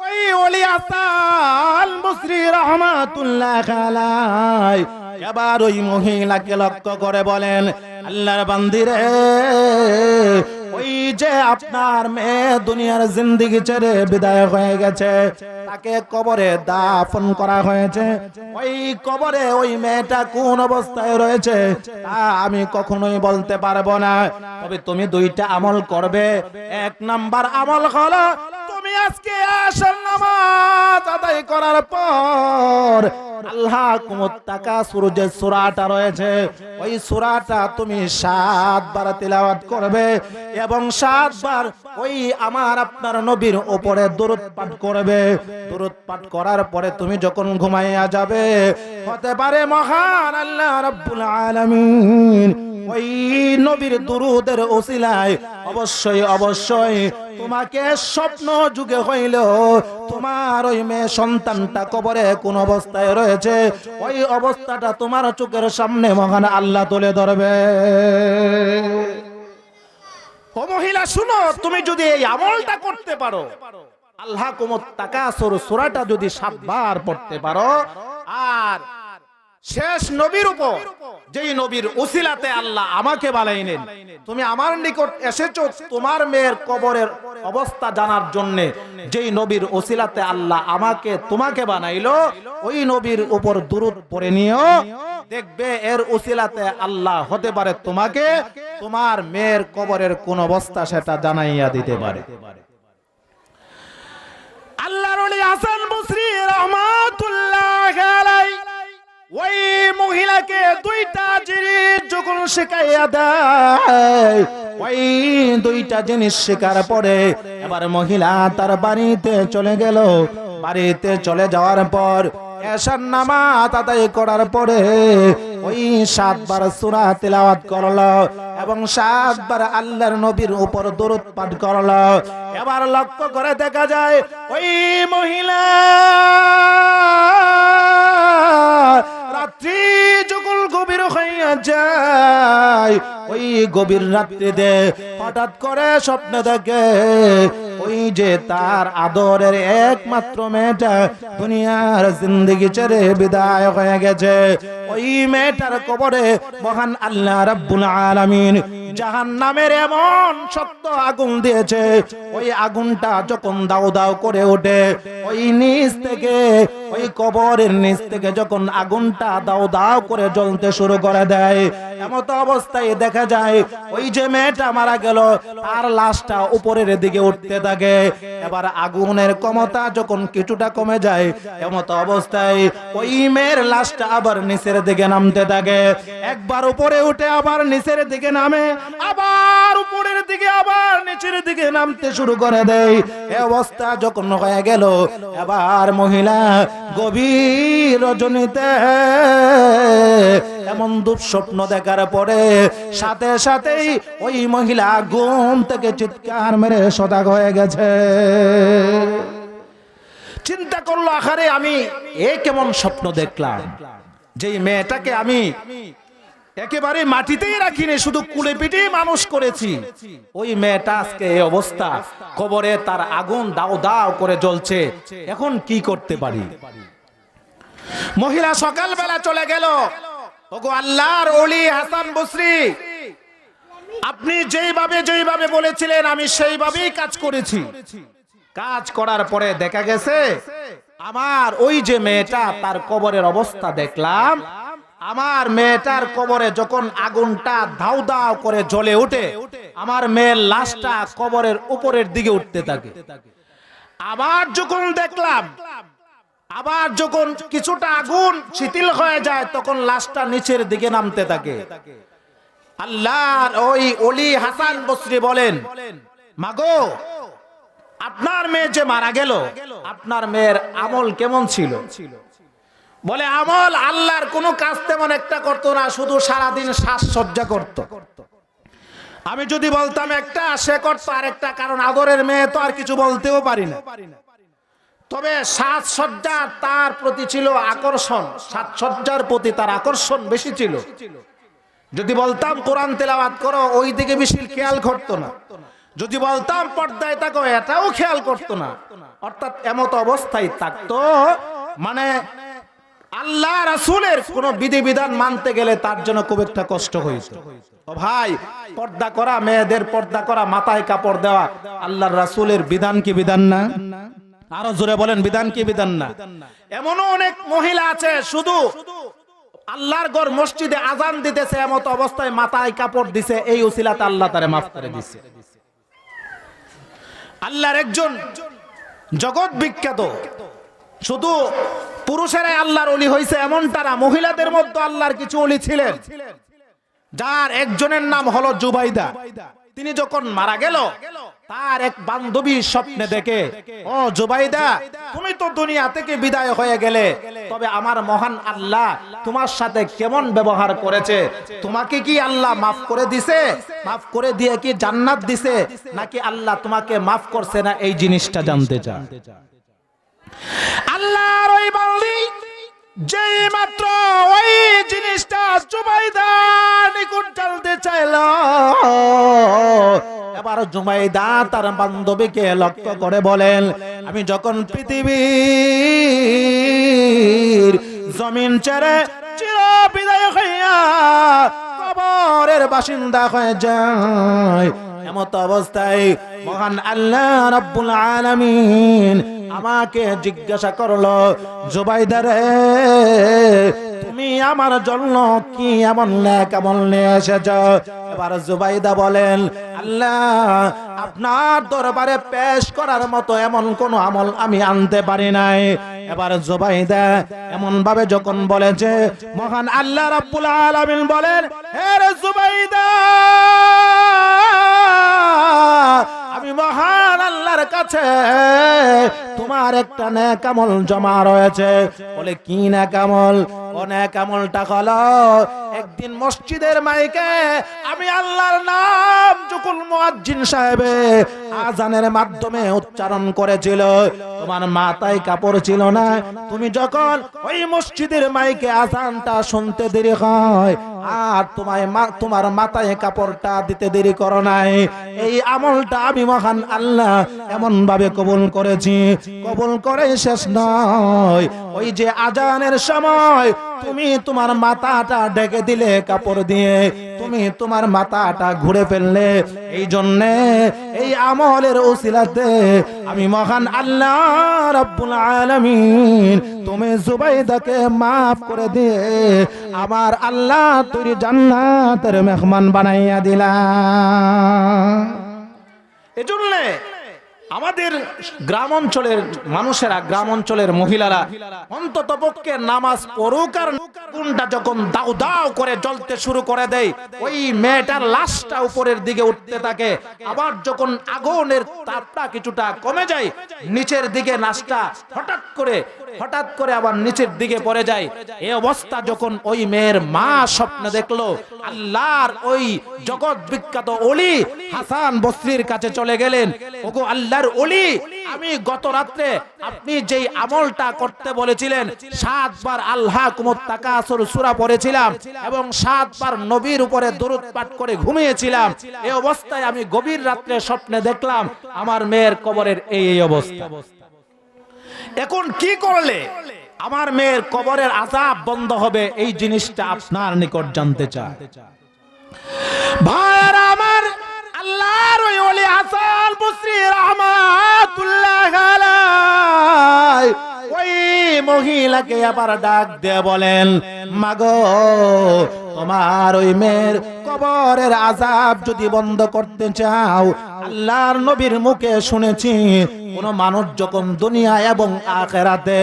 ওই ওলি হাসান বসরি রাহমাতুল্লাহ আলাইহি এবার ওই মহিলাকে লক্ষ্য করে বলেন, আল্লাহর বান্দিরে, ওই যে আপনার মেয়ে দুনিয়ার জিন্দেগি ছেড়ে বিদায় হয়ে গেছে, তাকে কবরে দাফন করা হয়েছে, ওই কবরে ওই মেয়েটা কোন অবস্থায় রয়েছে তা আমি কখনোই বলতে পারবো না। তবে তুমি দুইটা আমল করবে। এক নাম্বার আমল হলো, তুমি আজকে আশার নামাজ আদায় করার পর আল্লাহকুমুত তাকাসুর যে সূরাটা রয়েছে, ওই সূরাটা তুমি 7 বার তিলাওয়াত করবে এবং 7 বার ওই আপনার নবীর উপরে দরুদ পাঠ করবে। দরুদ পাঠ করার পরে তুমি যখন ঘুমাইয়া যাবে, হতে পারে মহান আল্লাহ রাব্বুল আলামিন ওই নবীর দুরুদের ওসিলায় অবশ্যই তোমাকে স্বপ্ন যুগে হইল তোমার ওই মেয়ে সন্তানটা কবরে কোন অবস্থায় রয়েছে, ওই অবস্থাটা তোমার চোখের সামনে মহান আল্লাহ তুলে ধরবে। ও মহিলা শুনো, তুমি যদি এই আমলটা করতে পারো, আল্লাহকুমুত তাকাসুর সূরাটা যদি 7 বার পড়তে পারো, আর শেষ নবীর উপর, যেই নবীর উসিলাতে আল্লাহ আমাকে বানাইলেন, তুমি আমার নিকট এসেছো তোমার মেয়ের কবরের অবস্থা জানার জন্য, যেই নবীর উসিলাতে আল্লাহ তোমাকে বানাইলো, ওই নবীর উপর দুরূদ পড়ে নিও, দেখবে এর উসিলাতে আল্লাহ হতে পারে তোমাকে তোমার মেয়ের কবরের কোন অবস্থা সেটা জানাইয়া দিতে পারে। আল্লাহর ওলি হাসান বসরি রাহমাতুল্লাহ আলাইহি ওই মহিলাকে 2টা জিনিস যখন শেখাইয়া দেয়, ওই 2টা জিনিস শেখার পরে এবার মহিলা তার বাড়িতে চলে গেল। বাড়িতে চলে যাওয়ার পর এশার নামাজ আদায় করার পরে ওই 7 বার সূরা তিলাওয়াত করলো এবং 7 বার আল্লাহর নবীর উপর দরুদ পাঠ করলো। এবার লক্ষ্য করে দেখা যায় ওই মহিলা রাত্রি যখন গভীর হইয়া যায়, ওই গভীর রাত্রিতে হঠাৎ করে স্বপ্নে দেখে ওই যে তার আদরের একমাত্র মেয়েটা দুনিয়ার জিন্দেগি ছেড়ে বিদায় হয়ে গেছে। ওই মেয়েটার কবরে মহান আল্লাহ রাব্বুল আলামিন জাহান্নামের এমন শক্ত আগুন দিয়েছে, ওই আগুনটা যখন দাউ দাউ করে ওঠে, ওই নিচ থেকে, ওই কবরের নিচ থেকে যখন আগুনটা দাউ দাউ করে জ্বলতে শুরু করে দেয়, এমত অবস্থায় দেখা যায় ওই যে মেয়েটা মারা গেল তার লাশটা উপরের দিকে উঠতে থাকে। এবার আগুনের ক্ষমতা যখন কিছুটা কমে যায়, এমত অবস্থায় ওই মেয়ের লাশটা আবার নিচের দিকে নামতে থাকে। একবার উপরে উঠে আবার নিচের দিকে নামে, আবার আবার উপরের দিকে আবার নিচের দিকে নামতে শুরু করে দেয়। এই অবস্থা যখন হয়ে গেল, এবার মহিলা গভীর রজনীতে এমন দুঃস্বপ্ন দেখার পরে সাথে সাথেই ওই মহিলা ঘুম থেকে চিৎকার মেরে সজাগ হয়ে গেছে। চিন্তা করলো, আহারে আমি কেমন স্বপ্ন দেখলাম, যেই মেয়েটাকে আমি একেবারে মাটিতেই রাখিনি, শুধু কুলে পিটেই মানুষ করেছি, ওই মেয়েটা আজকে এই অবস্থা, কবরে তার আগুন দাও দাও করে জ্বলছে, এখন কি করতে পারি? মহিলা সকালবেলা চলে গেল, ওগো আল্লাহর ওলি হাসান বসরি, আপনি যেইভাবে বলেছিলেন আমি সেইভাবেই কাজ করেছি। কাজ করার পরে দেখা গেছে আমার ওই যে মেয়েটা, তার কবরের অবস্থা দেখলাম। আমার মেয়েটার কবরে যখন আগুনটা ধাউ দাও করে জ্বলে ওঠে, আমার মেয়ের লাশটা কবরের উপরের দিকে উঠতে থাকে। আবার যখন দেখলাম, আবার যখন কিছুটা আগুন শিথিল হয়ে যায়, তখন লাশটা নিচের দিকে নামতে থাকে। আল্লাহর ওই ওলি হাসান বসরি বলেন, মাগো আপনার মেয়ে যে মারা গেল, আপনার মেয়ের আমল কেমন ছিল? বলে আমল আল্লাহর কোনো কাজ তেমন একটা করতো না, শুধু সারাদিন সাজসজ্জা করত। আমি যদি বলতাম একটা, সে করতো আরেকটা, কারণ আদরের মেয়ে তো আর কিছু বলতেও পারি না। তবে সাজসজ্জা তার প্রতি ছিল আকর্ষণ, সাজসজ্জার প্রতি তার আকর্ষণ বেশি ছিল। যদি বলতাম কোরআন তেলাওয়াত করো, ওই দিকে বেশি খেয়াল করতো না। যদি বলতাম পর্দায় থাকো, এটাও খেয়াল করতো না। অর্থাৎ এমত অবস্থায় থাকতো, মানে আল্লাহ রাসূলের কোন বিধিবিধান মানতে গেলে তার জন্য খুব একটা কষ্ট হয়েছে। ও ভাই, পর্দা করা, মেয়েদের পর্দা করা, মাথায় কাপড় দেওয়া আল্লাহর রাসূলের বিধান কি বিধান না? আরো জোরে বলেন, বিধান কি বিধান না? এমনও অনেক মহিলা আছে শুধু আল্লাহর ঘর মসজিদে আজান দিতেছে, এমত অবস্থায় মাথায় কাপড় দিছে, এই উসিলাতে আল্লাহ তারে মাফ করে দিছে। আল্লাহর একজন জগৎ বিখ্যাত, শুধু পুরুষেরাই আল্লাহর ওলি হয়েছে এমনটা না, মহিলাদের মধ্যে আল্লাহর কিছু ওলি ছিলেন, যার একজনের নাম হলো জুবাইদা। তিনি যখন মারা গেল, তার এক বান্ধবী স্বপ্নে দেখে, ও জুবাইদা, তুমি তো দুনিয়া থেকে বিদায় হয়ে গেলে, তবে আমার মহান আল্লাহ তোমার সাথে কেমন ব্যবহার করেছে? তোমাকে কি আল্লাহ মাফ করে দিছে? মাফ করে দিয়ে কি জান্নাত দিছে, নাকি আল্লাহ তোমাকে মাফ করছে না? এই জিনিসটা জানতে চান। আল্লাহর ওই বান্দি যেই মাত্র ওই জিনিসটা জুবাইদার নিকট জানতে চাইল, এবার জুবাইদা তার বান্ধবীকে লক্ষ্য করে বলেন, আমি যখন পৃথিবীর জমিন ছেড়ে চির বিদায় হইয়া কবরের বাসিন্দা হয়ে যায়, এমত অবস্থায় মহান আল্লাহ রাব্বুল আলামিন আমাকে জিজ্ঞাসা করলো, জুবাইদা রে, তুমি আমার জন্য কি এমন নেক আমল নিয়ে এসেছো? এবার জুবাইদা বলেন, আল্লাহ আপনার দরবারে পেশ করার মতো এমন কোন আমল আমি আনতে পারি নাই। এবার জুবাইদা এমন ভাবে যখন বলেছে, মহান আল্লাহ রাব্বুল আলামিন বলেন, হে রে জুবাইদা, আমি মহান আল্লাহর কাছে তোমার একটা নেক আমল জমা রয়েছে। বলে কি নেক আমল? ও নেক আমলটা হলো, একদিন মসজিদের মাইকে আমি আল্লাহর নাম যখন মুয়াজ্জিন সাহেবে আজানের মাধ্যমে উচ্চারণ করেছিল, তোমার মাথায় কাপড় ছিল না। তুমি যখন ওই মসজিদের মাইকে আজানটা শুনতে দেরি হয়, আর তোমার মাথায় কাপড়টা দিতে দেরি করো নাই, এই আমলটা আমি মহান আল্লাহ এমন ভাবে কবুল করেছি। কবুল করে শেষ নয়, ওই যে আজানের সময় তুমি তোমার মাথাটা ঢেকে দিলে কাপড় দিয়ে, তুমি তোমার মাথাটা ঘুরে ফেললে, এই জন্যে এই আমলের উসিলাতে আমি মহান আল্লাহ রাব্বুল আলামিন তুমি জুবাইদাকে মাফ করে দিয়ে আমার আল্লাহ তুই জান্নাতের মেহমান বানাইয়া দিলা। এজন্য আমাদের গ্রাম অঞ্চলের মানুষেরা, গ্রাম অঞ্চলের মহিলারা অন্তত পক্ষে নামাজ পড়ুক, আর কোনটা যখন দাউ দাউ করে জ্বলতে শুরু করে দেয়, ওই মেয়েটার লাশটা উপরের দিকে উঠতে থাকে, আবার যখন আগুনের তাপটা কিছুটা কমে যায়, নিচের দিকে লাশটা হঠাৎ করে আবার নিচের দিকে পড়ে যায়। এই অবস্থা যখন ওই মেয়ের মা স্বপ্নে দেখলো, আল্লাহর ওই জগৎ বিখ্যাত ওলি হাসান বসরির কাছে চলে গেলেন। ওগো আল্লাহর ওলি, আমি গত রাত্রে আপনি যেই আমলটা করতে বলেছিলেন, 7 বার আল্লাহকুমুত তাকাসুর সূরা পড়েছিলাম এবং 7 বার নবীর উপরে দরুদ পাঠ করে ঘুমিয়েছিলাম। এই অবস্থায় আমি গভীর রাত্রে স্বপ্নে দেখলাম আমার মেয়ের কবরের এই অবস্থা। এখন কি করলে আমার মেয়ের কবরের আযাব বন্ধ হবে, এই জিনিসটা আপনার নিকট জানতে চাই। ভাইরা আমার, আল্লাহর ওই ওলি হাসান বসরি রাহমাতুল্লাহ আলাইহি ওই মহিলাকে আবার ডাক দিয়ে বলেন, মাগো, তোমার ওই মেয়ের কবরের আযাব যদি বন্ধ করতে চাও, আল্লাহর নবীর মুখে শুনেছি কোন মানুষ যখন দুনিয়া এবং আখিরাতে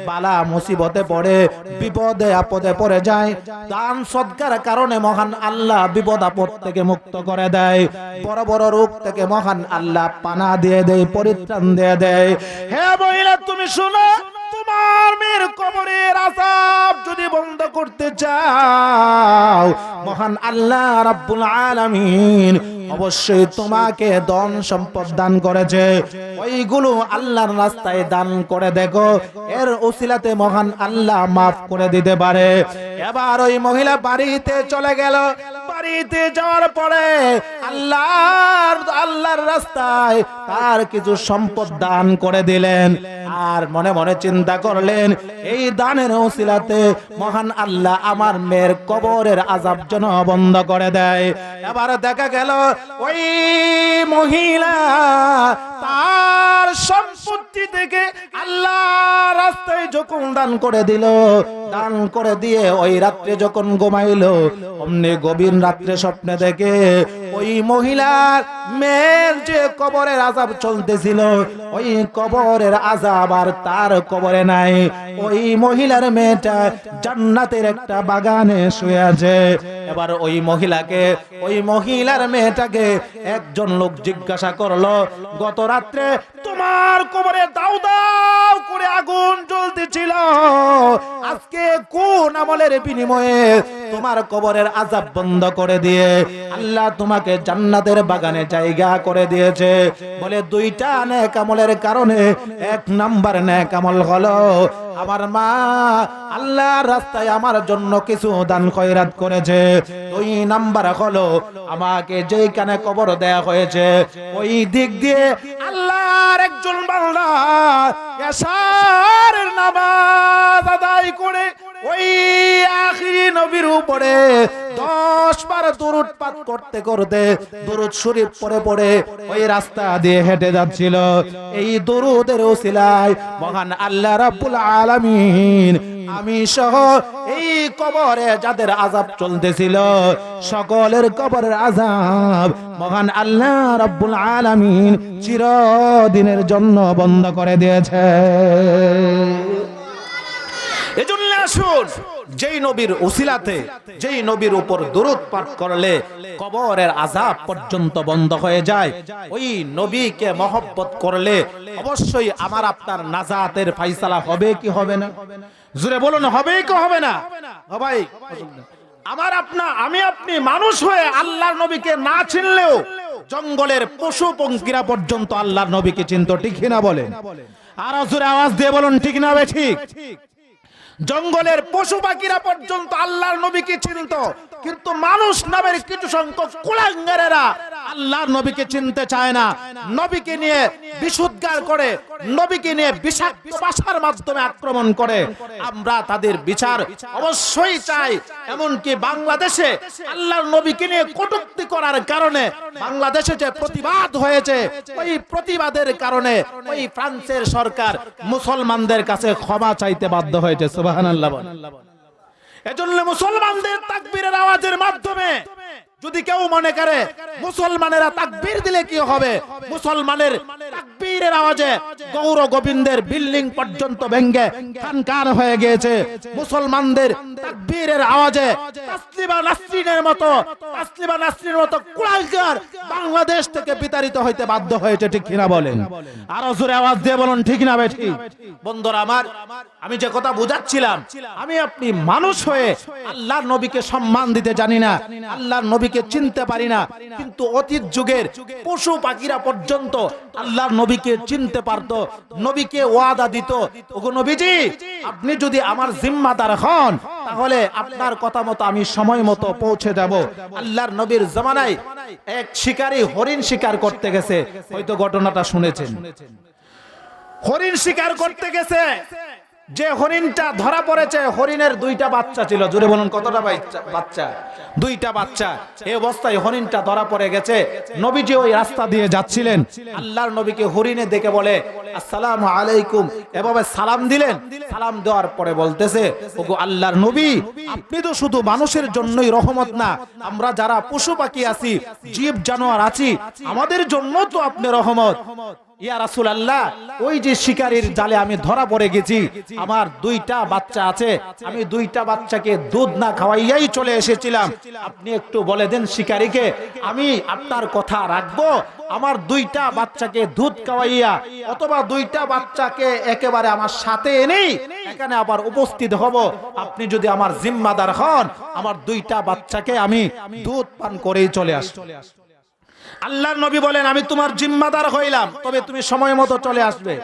বালা মুসিবতে পড়ে, বিপদে আপদে পড়ে যায়, দান সদকার কারণে মহান আল্লাহ বিপদ আপদ থেকে মুক্ত করে দেয়, বড় বড় রোগ থেকে মহান আল্লাহ পানা দিয়ে দেয়, পরিত্রাণ দিয়ে দেয়। হে মহিলা, তুমি শুনো, তোমার মেয়ের কবরের আযাব যদি বন্ধ করতে চাও, মহান আল্লাহ রাব্বুল আলামিন অবশ্যই তোমাকে ধন সম্পদ দান করেছে, ওইগুলো আল্লাহর রাস্তায় দান করে দেখো, এর উসিলাতে মহান আল্লাহ মাফ করে দিতে পারে। এবার ওই মহিলা বাড়িতে চলে গেল। বাড়িতে যাওয়ার পরে আল্লাহর রাস্তায় তার কিছু সম্পদ দান করে দিলেন, আর মনে মনে চিন্তা করলেন, এই দানের উসিলাতে মহান আল্লাহ আমার মেয়ের কবরের আযাব যেন বন্ধ করে দেয়। এবার দেখা গেল ওই মহিলা তার সম্পত্তি থেকে আল্লাহর রাস্তায় যখন দান করে দিল, দান করে দিয়ে ওই রাত্রে যখন ঘুমাইলো, অমনি গভীর রাত্রে স্বপ্নে দেখে ওই মহিলার মেয়ের যে কবরের আযাব চলতেছিল, ওই কবরের আযাব আর তার কবরে নাই। ওই মহিলার মেয়েটা জান্নাতের একটা বাগানে শুয়ে আছে। এবার ওই মহিলার মেয়েটাকে একজন লোক জিজ্ঞাসা করলো, গত রাত্রে তোমার কবরে দাউ দাউ করে আগুন জ্বলতেছিল, আজকে কোন আমলের বিনিময়ে তোমার কবরের আযাব বন্ধ করে দিয়ে আল্লাহ তোমাকে জান্নাতের বাগানে জায়গা করে দিয়েছে? বলে, 2টা নেক আমলের কারণে। 1 নাম্বার নেক আমল হলো আমার মা আল্লাহর রাস্তায় আমার জন্য কিছু দান খয়রাত করেছে। 2 নাম্বার হলো আমাকে যেখানে কবর দেয়া হয়েছে, ওই দিক দিয়ে আল্লাহর একজন বান্দা এশারের নামাজ আদায় করে ওই আখিরি নবীর উপরে 10 বার দরুদ পাঠ করতে করতে, দরুদ শরীফ পড়ে ওই রাস্তা দিয়ে হেঁটে যাচ্ছিল। এই দরুদের ওসিলায় মহান আল্লাহ রাব্বুল আলামিন আমি সহ এই কবরে যাদের আযাব চলতেছিল, সকলের কবরের আযাব মহান আল্লাহ রাব্বুল আলামিন চিরদিনের জন্য বন্ধ করে দিয়েছে। এজন্য আসুন, যেই নবীর উসিলাতে, যেই নবীর উপর দরুদ পাঠ করলে কবরের আযাব পর্যন্ত বন্ধ হয়ে যায়, ওই নবীকে মহব্বত করলে অবশ্যই আমার আপনার নাজাতের ফায়সালা হবে কি হবে না? জোরে বলুন, হবে কি হবে না? ভাই, আমি আপনি মানুষ হয়ে আল্লাহর নবীকে না চিনলেও জঙ্গলের পশু পঙ্খিরা পর্যন্ত আল্লাহর নবীকে চিনতো, ঠিক না বলেন? আর জোরে আওয়াজ দিয়ে বলুন, ঠিক না বে ঠিক? জঙ্গলের পশু পাখিরা পর্যন্ত আল্লাহর নবীকে চিনত, কিন্তু মানুষ নামের কিছু সংখ্যক কুলাঙ্গারেরা আল্লাহর নবীকে চিনতে চায় না। নবীকে নিয়ে বিশুদ্ধার করে, নবীকে নিয়ে বিষাক্ত ভাষার মাধ্যমে আক্রমণ করে। আমরা তাদের বিচার অবশ্যই চাই। এমনকি বাংলাদেশে আল্লাহর নবীকে নিয়ে কটূক্তি করার কারণে বাংলাদেশে যে প্রতিবাদ হয়েছে, ওই প্রতিবাদের কারণে ওই ফ্রান্সের সরকার মুসলমানদের কাছে ক্ষমা চাইতে বাধ্য হয়েছে। সুবহানাল্লাহ। এজন্য মুসলমানদের তাকবীরের আওয়াজের মাধ্যমে যদি কেউ মনে করে মুসলমানেরা তাকবীর দিলে কি হবে, মুসলমানের তাকবীর তাকবীরের আওয়াজে গৌর গোবিন্দের বিল্ডিং পর্যন্ত ভেঙে খানখান হয়ে গিয়েছে। মুসলমানদের তাকবীরের আওয়াজে তাসলিমা নাসরিনের মতো কুলাঙ্গার বাংলাদেশ থেকে বিতাড়িত হইতে বাধ্য হয়েছে। ঠিক কিনা বলেন? আরো জোরে আওয়াজ দিয়ে বলুন ঠিক না বেঠি? বন্ধুরা আমার, আমি যে কথা বুঝাচ্ছিলাম, আমি আপনি মানুষ হয়ে আল্লাহর নবীকে সম্মান দিতে জানি না, আল্লাহর নবীকে চিনতে পারি না, কিন্তু অতীত যুগের পশু পাখিরা পর্যন্ত আল্লাহর নবীকে চিনতে পারতো, নবীকে ওয়াদা দিত, ওগো নবীজি আপনি যদি আমার জিম্মাদার হন তাহলে আপনার কথা মতো আমি সময় মতো পৌঁছে যাব। আল্লাহর নবীর জামানায় এক শিকারী হরিণ শিকার করতে গেছে, হয়তো ঘটনাটা শুনেছেন। হরিণ শিকার করতে গেছে, যে হরিণটা ধরা পড়েছে, হরিণের দুইটা বাচ্চা ছিল। জোরে বলুন কতটা বাচ্চা? দুইটা বাচ্চা। এই অবস্থায় হরিণটা ধরা পড়ে গেছে। নবীজি ওই রাস্তা দিয়ে যাচ্ছিলেন, আল্লাহর নবীকে হরিণে দেখে বলে আসসালামু আলাইকুম, এভাবে সালাম দিলেন। সালাম দেওয়ার পরে বলতেছে, ওগো আল্লাহর নবী আপনি তো শুধু মানুষের জন্যই রহমত না, আমরা যারা পশু পাখি আছি, জীব জানোয়ার আছি, আমাদের জন্য তো আপনি রহমত। ইয়া রাসূলুল্লাহ, ওই যে শিকারীর জালে আমি ধরা পড়ে গেছি, আমার দুইটা বাচ্চা আছে, আমি দুইটা বাচ্চাকে দুধ না খাওয়াইয়াই চলে এসেছিলাম। আপনি একটু বলে দেন শিকারীকে আমি আপনার কথা রাখবো, আমার দুইটা বাচ্চাকে দুধ খাওয়াইয়া অথবা দুইটা বাচ্চাকে একেবারে আমার সাথে এনেই এখানে আবার উপস্থিত হব। আপনি যদি আমার জিম্মাদার হন, আমার দুইটা বাচ্চাকে আমি দুধ পান করেই চলে আসব। আল্লাহর নবী বলেন আমি তোমার জিম্মাদার হইলাম, তবে তুমি সময় মতো চলে আসবে।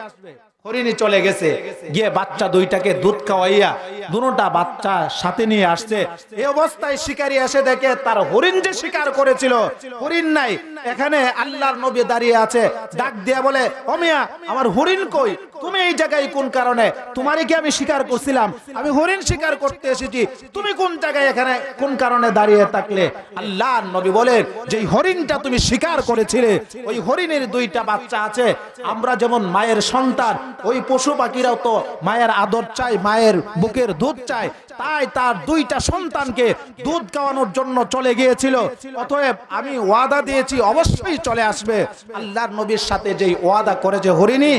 হরিণী চলে গেছে, গিয়ে বাচ্চা দুইটাকে দুধ খাওয়াইয়া দুটোটা বাচ্চা সাথে নিয়ে আসছে। এই অবস্থায় শিকারী এসে দেখে তার হরিণ যে শিকার করেছিল হরিণ নাই, এখানে আল্লাহর নবী দাঁড়িয়ে আছে। ডাক দিয়ে বলে, ও মিয়া আমার হরিণ কই? তুমি এই জায়গায় কোন কারণে? তোমারই কি আমি শিকার করছিলাম? আমি হরিণ শিকার করতে এসেছি, তুমি কোন জায়গায় এখানে কোন কারণে দাঁড়িয়ে থাকলে? আল্লাহর নবী বলেন, যে হরিণটা তুমি শিকার করেছিলে ওই হরিণের দুইটা বাচ্চা আছে। আমরা যেমন মায়ের সন্তান, ওই পশু পাখিরাও তো মায়ের আদর চায়, মায়ের বুকের দুধ চায়, তাই তার দুইটা সন্তানকে দুধ খাওয়ানোর জন্য চলে গিয়েছিল। অতএব আমি ওয়াদা দিয়েছি অবশ্যই চলে আসবে। আল্লাহর নবীর সাথে যেই ওয়াদা করেছে হরিণী,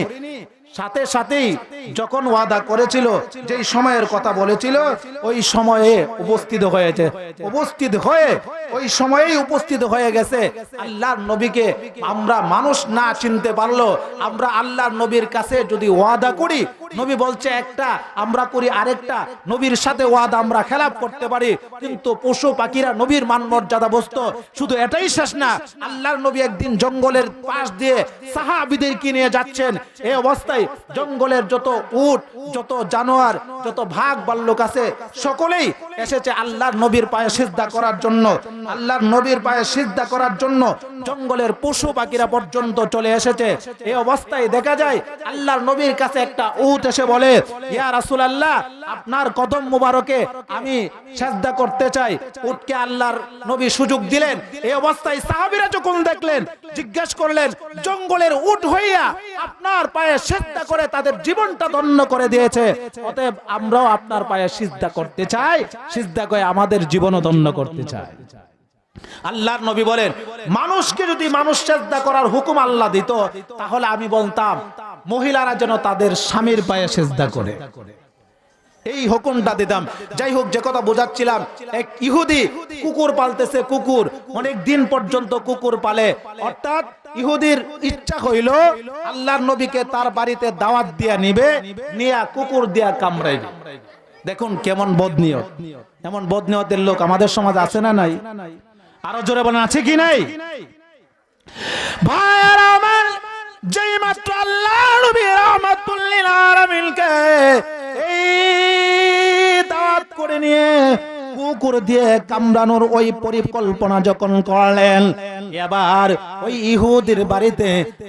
সাথে সাথেই যখন ওয়াদা করেছিল, যেই সময়ের কথা বলেছিল ওই সময়ে উপস্থিত হয়েছে, উপস্থিত হয়ে ওই সময়েই উপস্থিত হয়ে গেছে। আল্লাহর নবীকে আমরা মানুষ না চিনতে পারলো, আমরা আল্লাহর নবীর কাছে যদি ওয়াদা করি, নবী বলছে একটা, আমরা করি আরেকটা। নবীর সাথে ওয়াদা আমরা খেলাপ করতে পারি, কিন্তু পশু পাখিরা নবীর মান মর্যাদা বস্তু। শুধু এটাই শেষ না, আল্লাহর নবী একদিন জঙ্গলের পাশ দিয়ে সাহাবীদেরকে নিয়ে যাচ্ছেন। এই অবস্থায় জঙ্গলের যত উট, যত জানোয়ার, যত ভাগ ভাল্লুক আছে সকলেই এসেছে আল্লাহর নবীর পায়ে সিজদা করার জন্য। আল্লাহর নবীর পায়ে সিজদা করার জন্য জঙ্গলের পশু পাখিরা পর্যন্ত চলে এসেছে। এই অবস্থায় দেখা যায় আল্লাহর নবীর কাছে একটা উট এসে বলে, ইয়া রাসূলুল্লাহ আপনার কদম মুবারকে আমি সিজদা করতে চাই। উটকে আল্লাহর নবী সুযোগ দিলেন। এই অবস্থায় সাহাবীরা যখন দেখলেন, জিজ্ঞাসা করলেন, জঙ্গলের উট হইয়া আপনার পায়ে সিজদা করে তাদের জীবনটা ধন্য করে দিয়েছে, অতএব আমরাও আপনার পায়ে সিজদা করতে চাই, সিজদা করে আমাদের জীবনও ধন্য করতে চাই। আল্লাহর নবী বলেন, মানুষকে যদি মানুষ সিজদা করার হুকুম আল্লাহ দিত, তাহলে আমি বলতাম মহিলারা যেন তাদের স্বামীর পায়ে সিজদা করে, এই হুকুমটা দিতাম। যাই হোক, যে কথা বোঝাচ্ছিলাম, এক ইহুদি কুকুর পালতেছে, কুকুর অনেক দিন পর্যন্ত কুকুর পালে। অর্থাৎ ইহুদির ইচ্ছা হইল আল্লাহর নবীকে তার বাড়িতে দাওয়াত দিয়া নিবে, নিয়া কুকুর দিয়া কামড়াইবে। দেখুন কেমন বদনিয়ত। এমন বদনিয়তের লোক আমাদের সমাজে আছে না নাই? আরো জোরে বলেন আছে কি নাই? ভাইরা আমার, যেই মাত্র আল্লাহর নবী রাহমাতুল লিল আলামিনকে এই দাওয়াত করে নিয়ে কুকুর দিয়ে কামড়ানোর ওই পরিকল্পনা যখন করলেন, এবার ওই ইহুদির বাড়িতে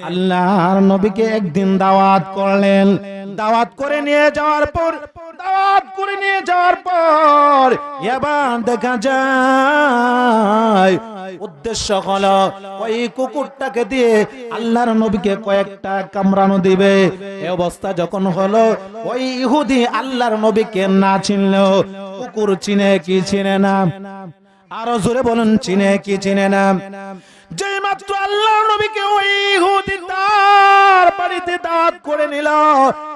আল্লাহর নবীকে একদিন দাওয়াত করলেন। দাওয়াত করে নিয়ে যাওয়ার পর এবার দেখা যায় উদ্দেশ্য হলো ওই কুকুরটাকে দিয়ে আল্লাহর নবীকে কয়েকটা কামড়ানো দিবে। এই অবস্থা যখন হলো, ওই ইহুদি আল্লাহর নবীকে না চিনলেও কুকুর চিনে কি চিনে না? আরো জোরে বলুন, চিনে কি চিনে না? যেই মাত্র আল্লাহর নবীকে ওই ইহুদি তার বাড়িতে দাওয়াত করে নিল,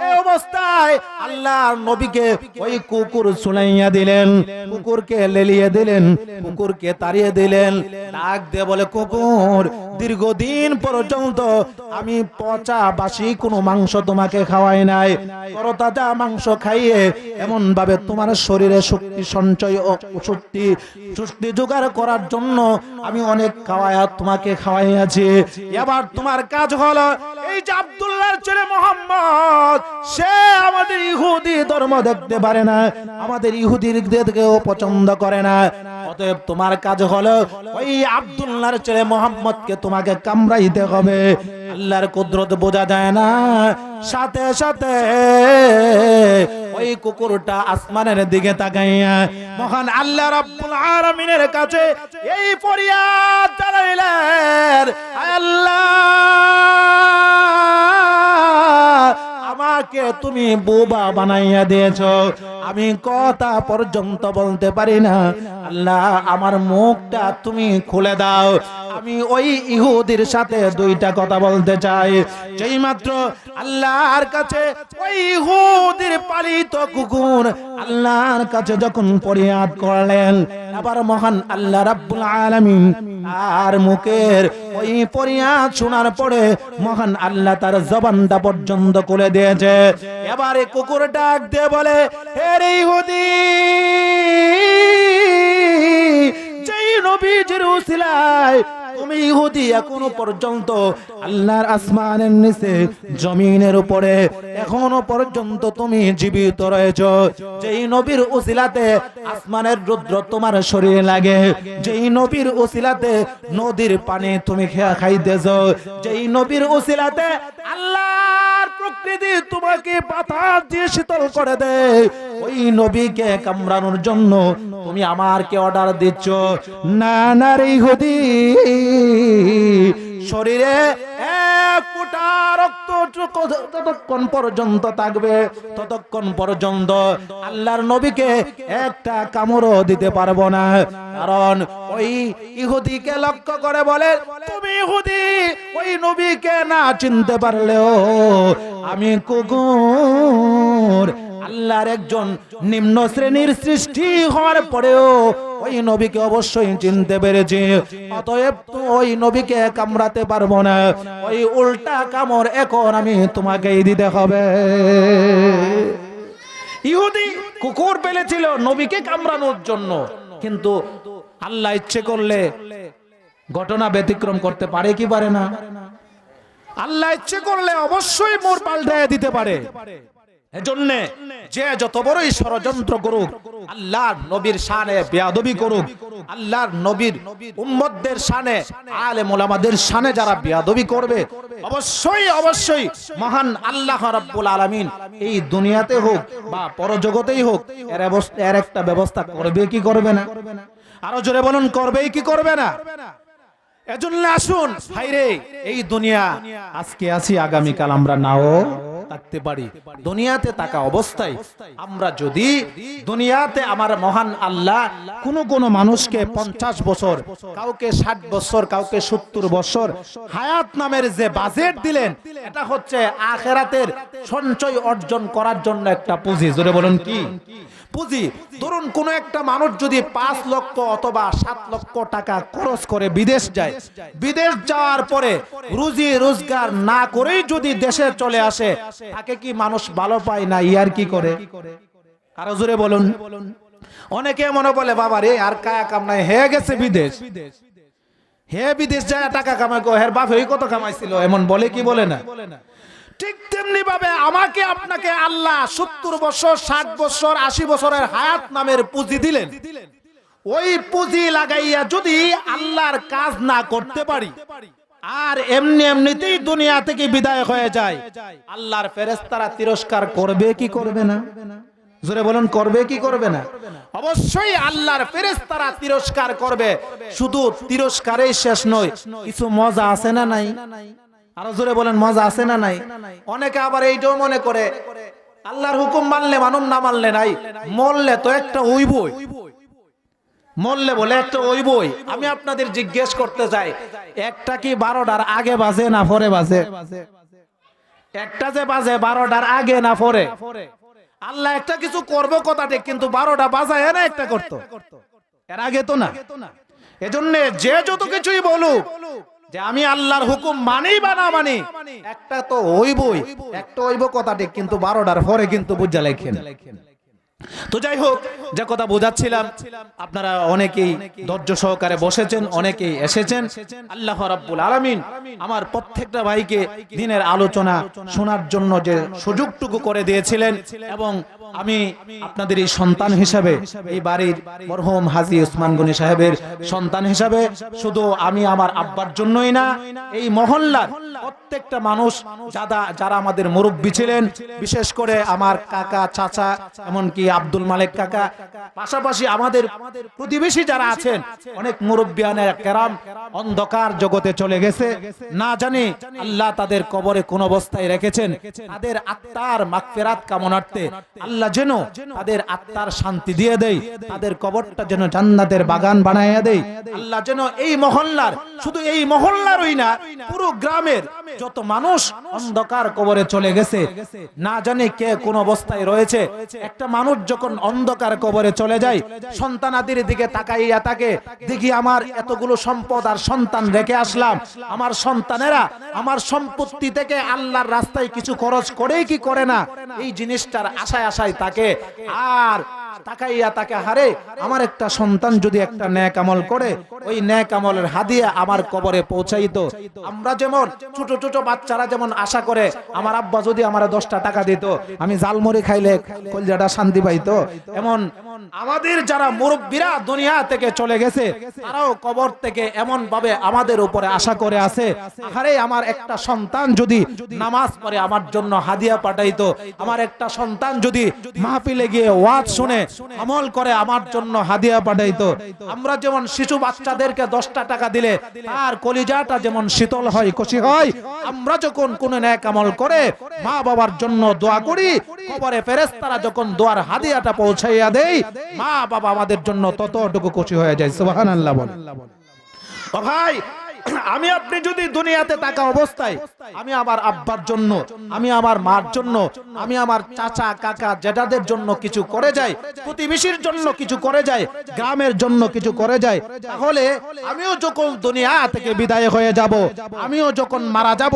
এই অবস্থায় আল্লাহর নবীকে ওই কুকুর শুনাইয়া দিলেন, কুকুরকে লেলিয়ে দিলেন, কুকুরকে তাড়িয়ে দিলেন। ডাক দিয়ে বলে, কুকুর, দীর্ঘদিন পর্যন্ত আমি পচা বাসি কোনো মাংস তোমাকে খাওয়াই নাই, তরতাজা মাংস খাইয়ে এমন ভাবে তোমার শরীরে শক্তি সঞ্চয় ও শক্তি জোগাড় করার জন্য আমি অনেক খাওয়ায়া তোমাকে খাওয়াইয়াছি। এবার তোমার কাজ হলো, এই যে আব্দুল্লাহর ছেলে মুহাম্মদ, সে আমাদের ইহুদি ধর্ম দেখতে পারে না, আমাদের ইহুদিদেরকেও পছন্দ করে না, অতএব তোমার কাজ হলো ওই আব্দুল্লাহর ছেলে মুহাম্মদকে তোমাকে কামড়াইতে হবে। আল্লাহর কুদরত বোঝা যায় না, সাথে সাথে ওই কুকুরটা আসমানের দিকে তাকাইয়া মহান আল্লাহ রাব্বুল আলামিনের কাছে এই ফরিয়াদ জানাইলেন, আল্লাহ, আমাকে তুমি বোবা বানাইয়া দিয়েছো, আমি কথা পর্যন্ত বলতে পারি না, আল্লাহ আমার মুখটা তুমি খুলে দাও, আমি ওই ইহুদির সাথে দুইটা কথা বলতে চাই। যেই মাত্র আল্লাহর কাছে ওই ইহুদির পালিত কুকুর আল্লাহর কাছে যখন ফরিয়াদ করলেন, আবার মহান আল্লাহ রাব্বুল আলামিন আর মুখের ওই ফরিয়াদ শোনার পরে মহান আল্লাহ তার জবানটা পর্যন্ত খুলে দিয়েছে। এবারে কুকুর ডাক দিয়ে বলে, হে ইহুদি, যেই নবীজির উসিলায় তুমি ইহুদি এখনো পর্যন্ত আল্লাহর আসমানের নিচে জমিনের উপরে এখনো পর্যন্ত তুমি জীবিত রয়েছো, যেই নবীর উসিলাতে আসমানের রুদ্র তোমার শরীরে লাগে, যেই নবীর উসিলাতে নদীর পানি তুমি খাইতেছো, যেই নবীর উসিলাতে আল্লাহর প্রকৃতি তোমাকে পাথর দিয়ে শীতল করে দেয়, ওই নবীকে কামড়ানোর জন্য তুমি আমারকে অর্ডার দিচ্ছ। না না রে ইহুদি, শরীরে এক ফোঁটা রক্ত ততক্ষণ পর্যন্ত থাকবে, ততক্ষণ পর্যন্ত আল্লাহর নবীকে একটা কামড়ও দিতে পারবো না। কারণ ওই ইহুদিকে লক্ষ্য করে বলে, তুমি ইহুদি ওই নবীকে না চিনতে পারলেও আমি কুকুর, আল্লাহর একজন নিম্ন শ্রেণীর সৃষ্টি হওয়ার পরেও ওই নবীকে অবশ্যই চিনতে পেরেছি, অতএব ওই নবীকে কামড়াতে পারবো না, ওই উল্টা কামড় এখন আমি তোমাকেই দিতে হবে। ইহুদি কুকুর পেলেছিল নবীকে কামড়ানোর জন্য, কিন্তু আল্লাহ ইচ্ছে করলে ঘটনা ব্যতিক্রম করতে পারে কি পারে না? আল্লাহ ইচ্ছে করলে অবশ্যই মোড় পাল্টায় দিতে পারে। এজন্য যে যত বড়ই ষড়যন্ত্র করুক, আল্লাহর নবীর শানে বেয়াদবি করুক, আল্লাহর নবীর উম্মতদের শানে আলেম ওলামাদের শানে যারা বেয়াদবি করবে, অবশ্যই অবশ্যই মহান আল্লাহ রাব্বুল আলামিন এই দুনিয়াতে হোক বা পরজগতেই হোক এর একটা ব্যবস্থা করবে কি করবে না? আরো জোরে বলুন, করবেই কি করবে না? এজন্য আসুন ভাইরে, এই দুনিয়া আজকে আছি, আগামীকাল আমরা নাও থাকতে পারি। দুনিয়াতে থাকা অবস্থায় আমরা যদি দুনিয়াতে আমার মহান আল্লাহ কোন মানুষকে 50 বছর, কাউকে 60 বছর, কাউকে 70 বছর হায়াত নামের যে বাজেট দিলেন, এটা হচ্ছে আখিরাতের সঞ্চয় অর্জন করার জন্য একটা পুঁজি। জোরে বলুন কি পুঁজি? ধরুন কোন একটা মানুষ যদি 5 লক্ষ অথবা 7 লক্ষ টাকা খরচ করে বিদেশ যায়, বিদেশ যাওয়ার পরে রুজি রোজগার না করেই যদি দেশে চলে আসে, তাকে কি মানুষ ভালো পায় না ইয়ার কি করে? আরো জোরে বলুন। অনেকে মনে বলে, বাবা রে আর কায়া কাম নাই, হে গেছে বিদেশ, হে বিদেশ যায় টাকা কামাই, হের বাপ হই কত কামাইছিল, এমন বলে কি বলে না? ঠিক তেমনি ভাবে আমাকে আপনাকে আল্লাহ 70 বছর, 60 বছর, 80 বছরের হায়াত নামের পুঁজি দিলেন। ওই পুঁজি লাগাইয়া যদি আল্লাহর কাজ না করতে পারি আর এমনি এমনিতেই দুনিয়া থেকে বিদায় হয়ে যায়, আল্লাহর ফেরেশতারা তিরস্কার করবে কি করবে না? জোরে বলুন, করবে কি করবে না? অবশ্যই আল্লাহর ফেরেশতারা তিরস্কার করবে। শুধু তিরস্কারেই শেষ নয়, কিছু মজা আছে না নাই? আরো জোরে বলেন, মজা আছে না নাই? অনেকে আবার এইটাও মনে করে, আল্লাহর হুকুম মানলে মানুম, না মানলে নাই, মরলে তো একটা হইবই। মরলে বলে একটা ওই বই। আমি আপনাদের জিজ্ঞেস করতে চাই, একটা কি 12টার আগে বাজে না পরে বাজে? একটা যে বাজে 12টার আগে না পরে? আল্লাহ একটা কিছু করবো কথাটি, কিন্তু 12টা বাজায় না একটা করতো, এর আগে তো না। এজন্য যে যত কিছুই বলুক যে আমি আল্লাহর হুকুম মানি বা না মানি, একটা তো হইবই, একটা হইব কথাটি, কিন্তু 12টার পরে কিন্তু বুঝা লেখেন। তো যাই হোক, যে কথা বোঝাচ্ছিলাম, আপনারা অনেকেই ধৈর্য সহকারে বসেছেন, অনেকেই এসেছেন। আল্লাহ রাব্বুল আলামিন আমার প্রত্যেকটা ভাইকে দিনের আলোচনা শোনার জন্য যে সুযোগটুকু করে দিয়েছিলেন, এবং আমি আপনাদের এই সন্তান হিসাবে, এই বাড়ির মরহুম হাজী ওসমান গনি সাহেবের সন্তান হিসাবে, শুধু আমি আমার আব্বার জন্যই না, এই মহল্লার প্রত্যেকটা মানুষ যারা আমাদের মুরব্বী ছিলেন, বিশেষ করে আমার কাকা, চাচা, এমনকি আব্দুল মালিক কাকা, পাশাপাশি আমাদের প্রতিবেশী যারা আছেন, অনেক মুরব্বিয়ানে কেরাম অন্ধকার জগতে চলে গেছে, না জানি আল্লাহ তাদের কবরে কোন অবস্থায় রেখেছেন। তাদের আত্মার মাগফিরাত কামনার্থে আল্লাহ যেন তাদের আত্মার শান্তি দিয়ে দেয়, তাদের কবরটা যেন জান্নাতের বাগান বানাইয়া দেয়। আল্লাহ যেন এই মহল্লার, শুধু এই মহল্লারই না, পুরো গ্রামের যত মানুষ অন্ধকার কবরে চলে গেছে, না জানি কে কোন অবস্থায় রয়েছে, একটা মানুষ যখন অন্ধকার কবরে চলে যায়, সন্তানাদির দিকে তাকাইয়া থাকে, দেখি আমার এতগুলো সম্পদ আর সন্তান রেখে আসলাম, আমার সন্তানেরা আমার সম্পত্তি থেকে আল্লাহর রাস্তায় কিছু খরচ করেই কি করে না, এই জিনিসটার আশায় আশায় থাকে। আর তাকাইয়া তাকে, হারে আমার একটা সন্তান যদি একটা নেক আমল করে, ওই নেক আমলের হাদিয়া আমার কবরে পৌঁছাইতো। আমরা যেমন ছোট ছোট বাচ্চারা যেমন আশা করে, আমার আব্বা যদি আমার 10টা টাকা দিত, আমি জালমুড়ি খাইলে কলজাটা শান্তি পাইতো, এমন আমাদের যারা মুরব্বীরা দুনিয়া থেকে চলে গেছে, তারাও কবর থেকে এমন ভাবে আমাদের উপরে আশা করে আছে, আরে আমার একটা সন্তান যদি নামাজ পড়ে আমার জন্য হাদিয়া পাঠাইতো, আমার একটা সন্তান যদি মাহফিলে গিয়ে ওয়াজ শুনে আমল করে আমার জন্য হাদিয়া পাঠাইতো। আমরা যেমন শিশু বাচ্চাদেরকে 10টা টাকা দিলে তার কলিজাটা যেমন শীতল হয়, খুশি হয়, আমরা যখন কোন নেক আমল করে মা বাবার জন্য দোয়া করি, কবরে ফেরেশতারা যখন দোয়ার হাদিয়াটা পৌঁছাইয়া দেয়, মা বাবা আমাদের জন্য ততটুকু খুশি হয়ে যায়। সুবহানাল্লাহ বলেন। ও ভাই, আমি আপনি যদি দুনিয়াতে থাকা অবস্থায় আমি আমার আব্বার জন্য, আমি আমার মার জন্য, আমি আমার চাচা কাকা জেঠাদের জন্য কিছু করে যাই, প্রতিবেশীর জন্য কিছু করে যাই, গ্রামের জন্য কিছু করে যাই, তাহলে আমিও যখন দুনিয়া থেকে বিদায় হয়ে যাব, আমিও যখন মারা যাব,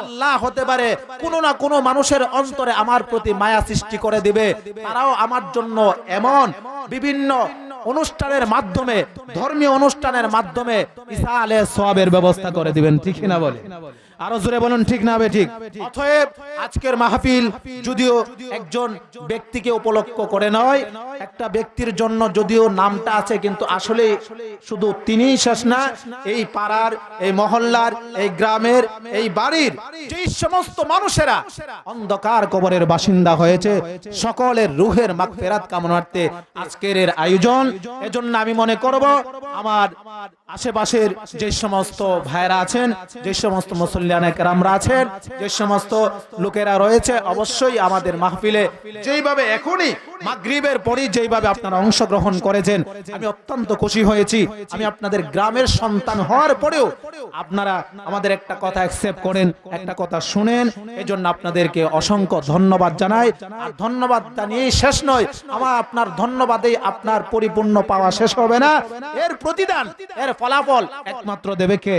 আল্লাহ হতে পারে কোনো না কোনো মানুষের অন্তরে আমার প্রতি মায়া সৃষ্টি করে দিবে, তারাও আমার জন্য এমন বিভিন্ন অনুষ্ঠানের মাধ্যমে, ধর্মীয় অনুষ্ঠানের মাধ্যমে ঈসা আলাইহিস সালামের ব্যবস্থা করে দিবেন। ঠিক না বলে? আরো জোরে বলুন, ঠিক না ঠিক? অতএব আজকের মাহফিল যদিও একজন ব্যক্তিকে উপলক্ষ করে নয়, একটা ব্যক্তির জন্য যদিও নামটা আছে, কিন্তু আসলে শুধু তিনিই শেষ না। এই পাড়ার, এই মহল্লার, এই গ্রামের, এই বাড়ির যে সমস্ত মানুষেরা অন্ধকার কবরের বাসিন্দা হয়েছে, সকলের রুহের মাগফিরাত কামনার্থে আজকের এর আয়োজন। এজন্য আমি মনে করব আমার আশেপাশের যে সমস্ত ভাইরা আছেন, যে সমস্ত মুসল্লিয়ানে কেরামরা আছেন, যে সমস্ত লোকেরা রয়েছে, অবশ্যই আমাদের মাহফিলে যেইভাবে এখনই মাগরিবের পরই যেইভাবে আপনারা অংশগ্রহণ করেছেন, আমি অত্যন্ত খুশি হয়েছি। আমি আপনাদের গ্রামের সন্তান হওয়ার পরেও আপনারা আমাদের একটা কথা অ্যাকসেপ্ট করেন, একটা কথা শুনেন, এজন্য আপনাদেরকে অসংখ্য ধন্যবাদ জানাই। আর ধন্যবাদ জানিয়েই শেষ নয়, আমার আপনার ধন্যবাদেই আপনার পরিপূর্ণ পাওয়া শেষ হবে না। এর প্রতিদান, এর ফলাফল একমাত্র দেবে কে?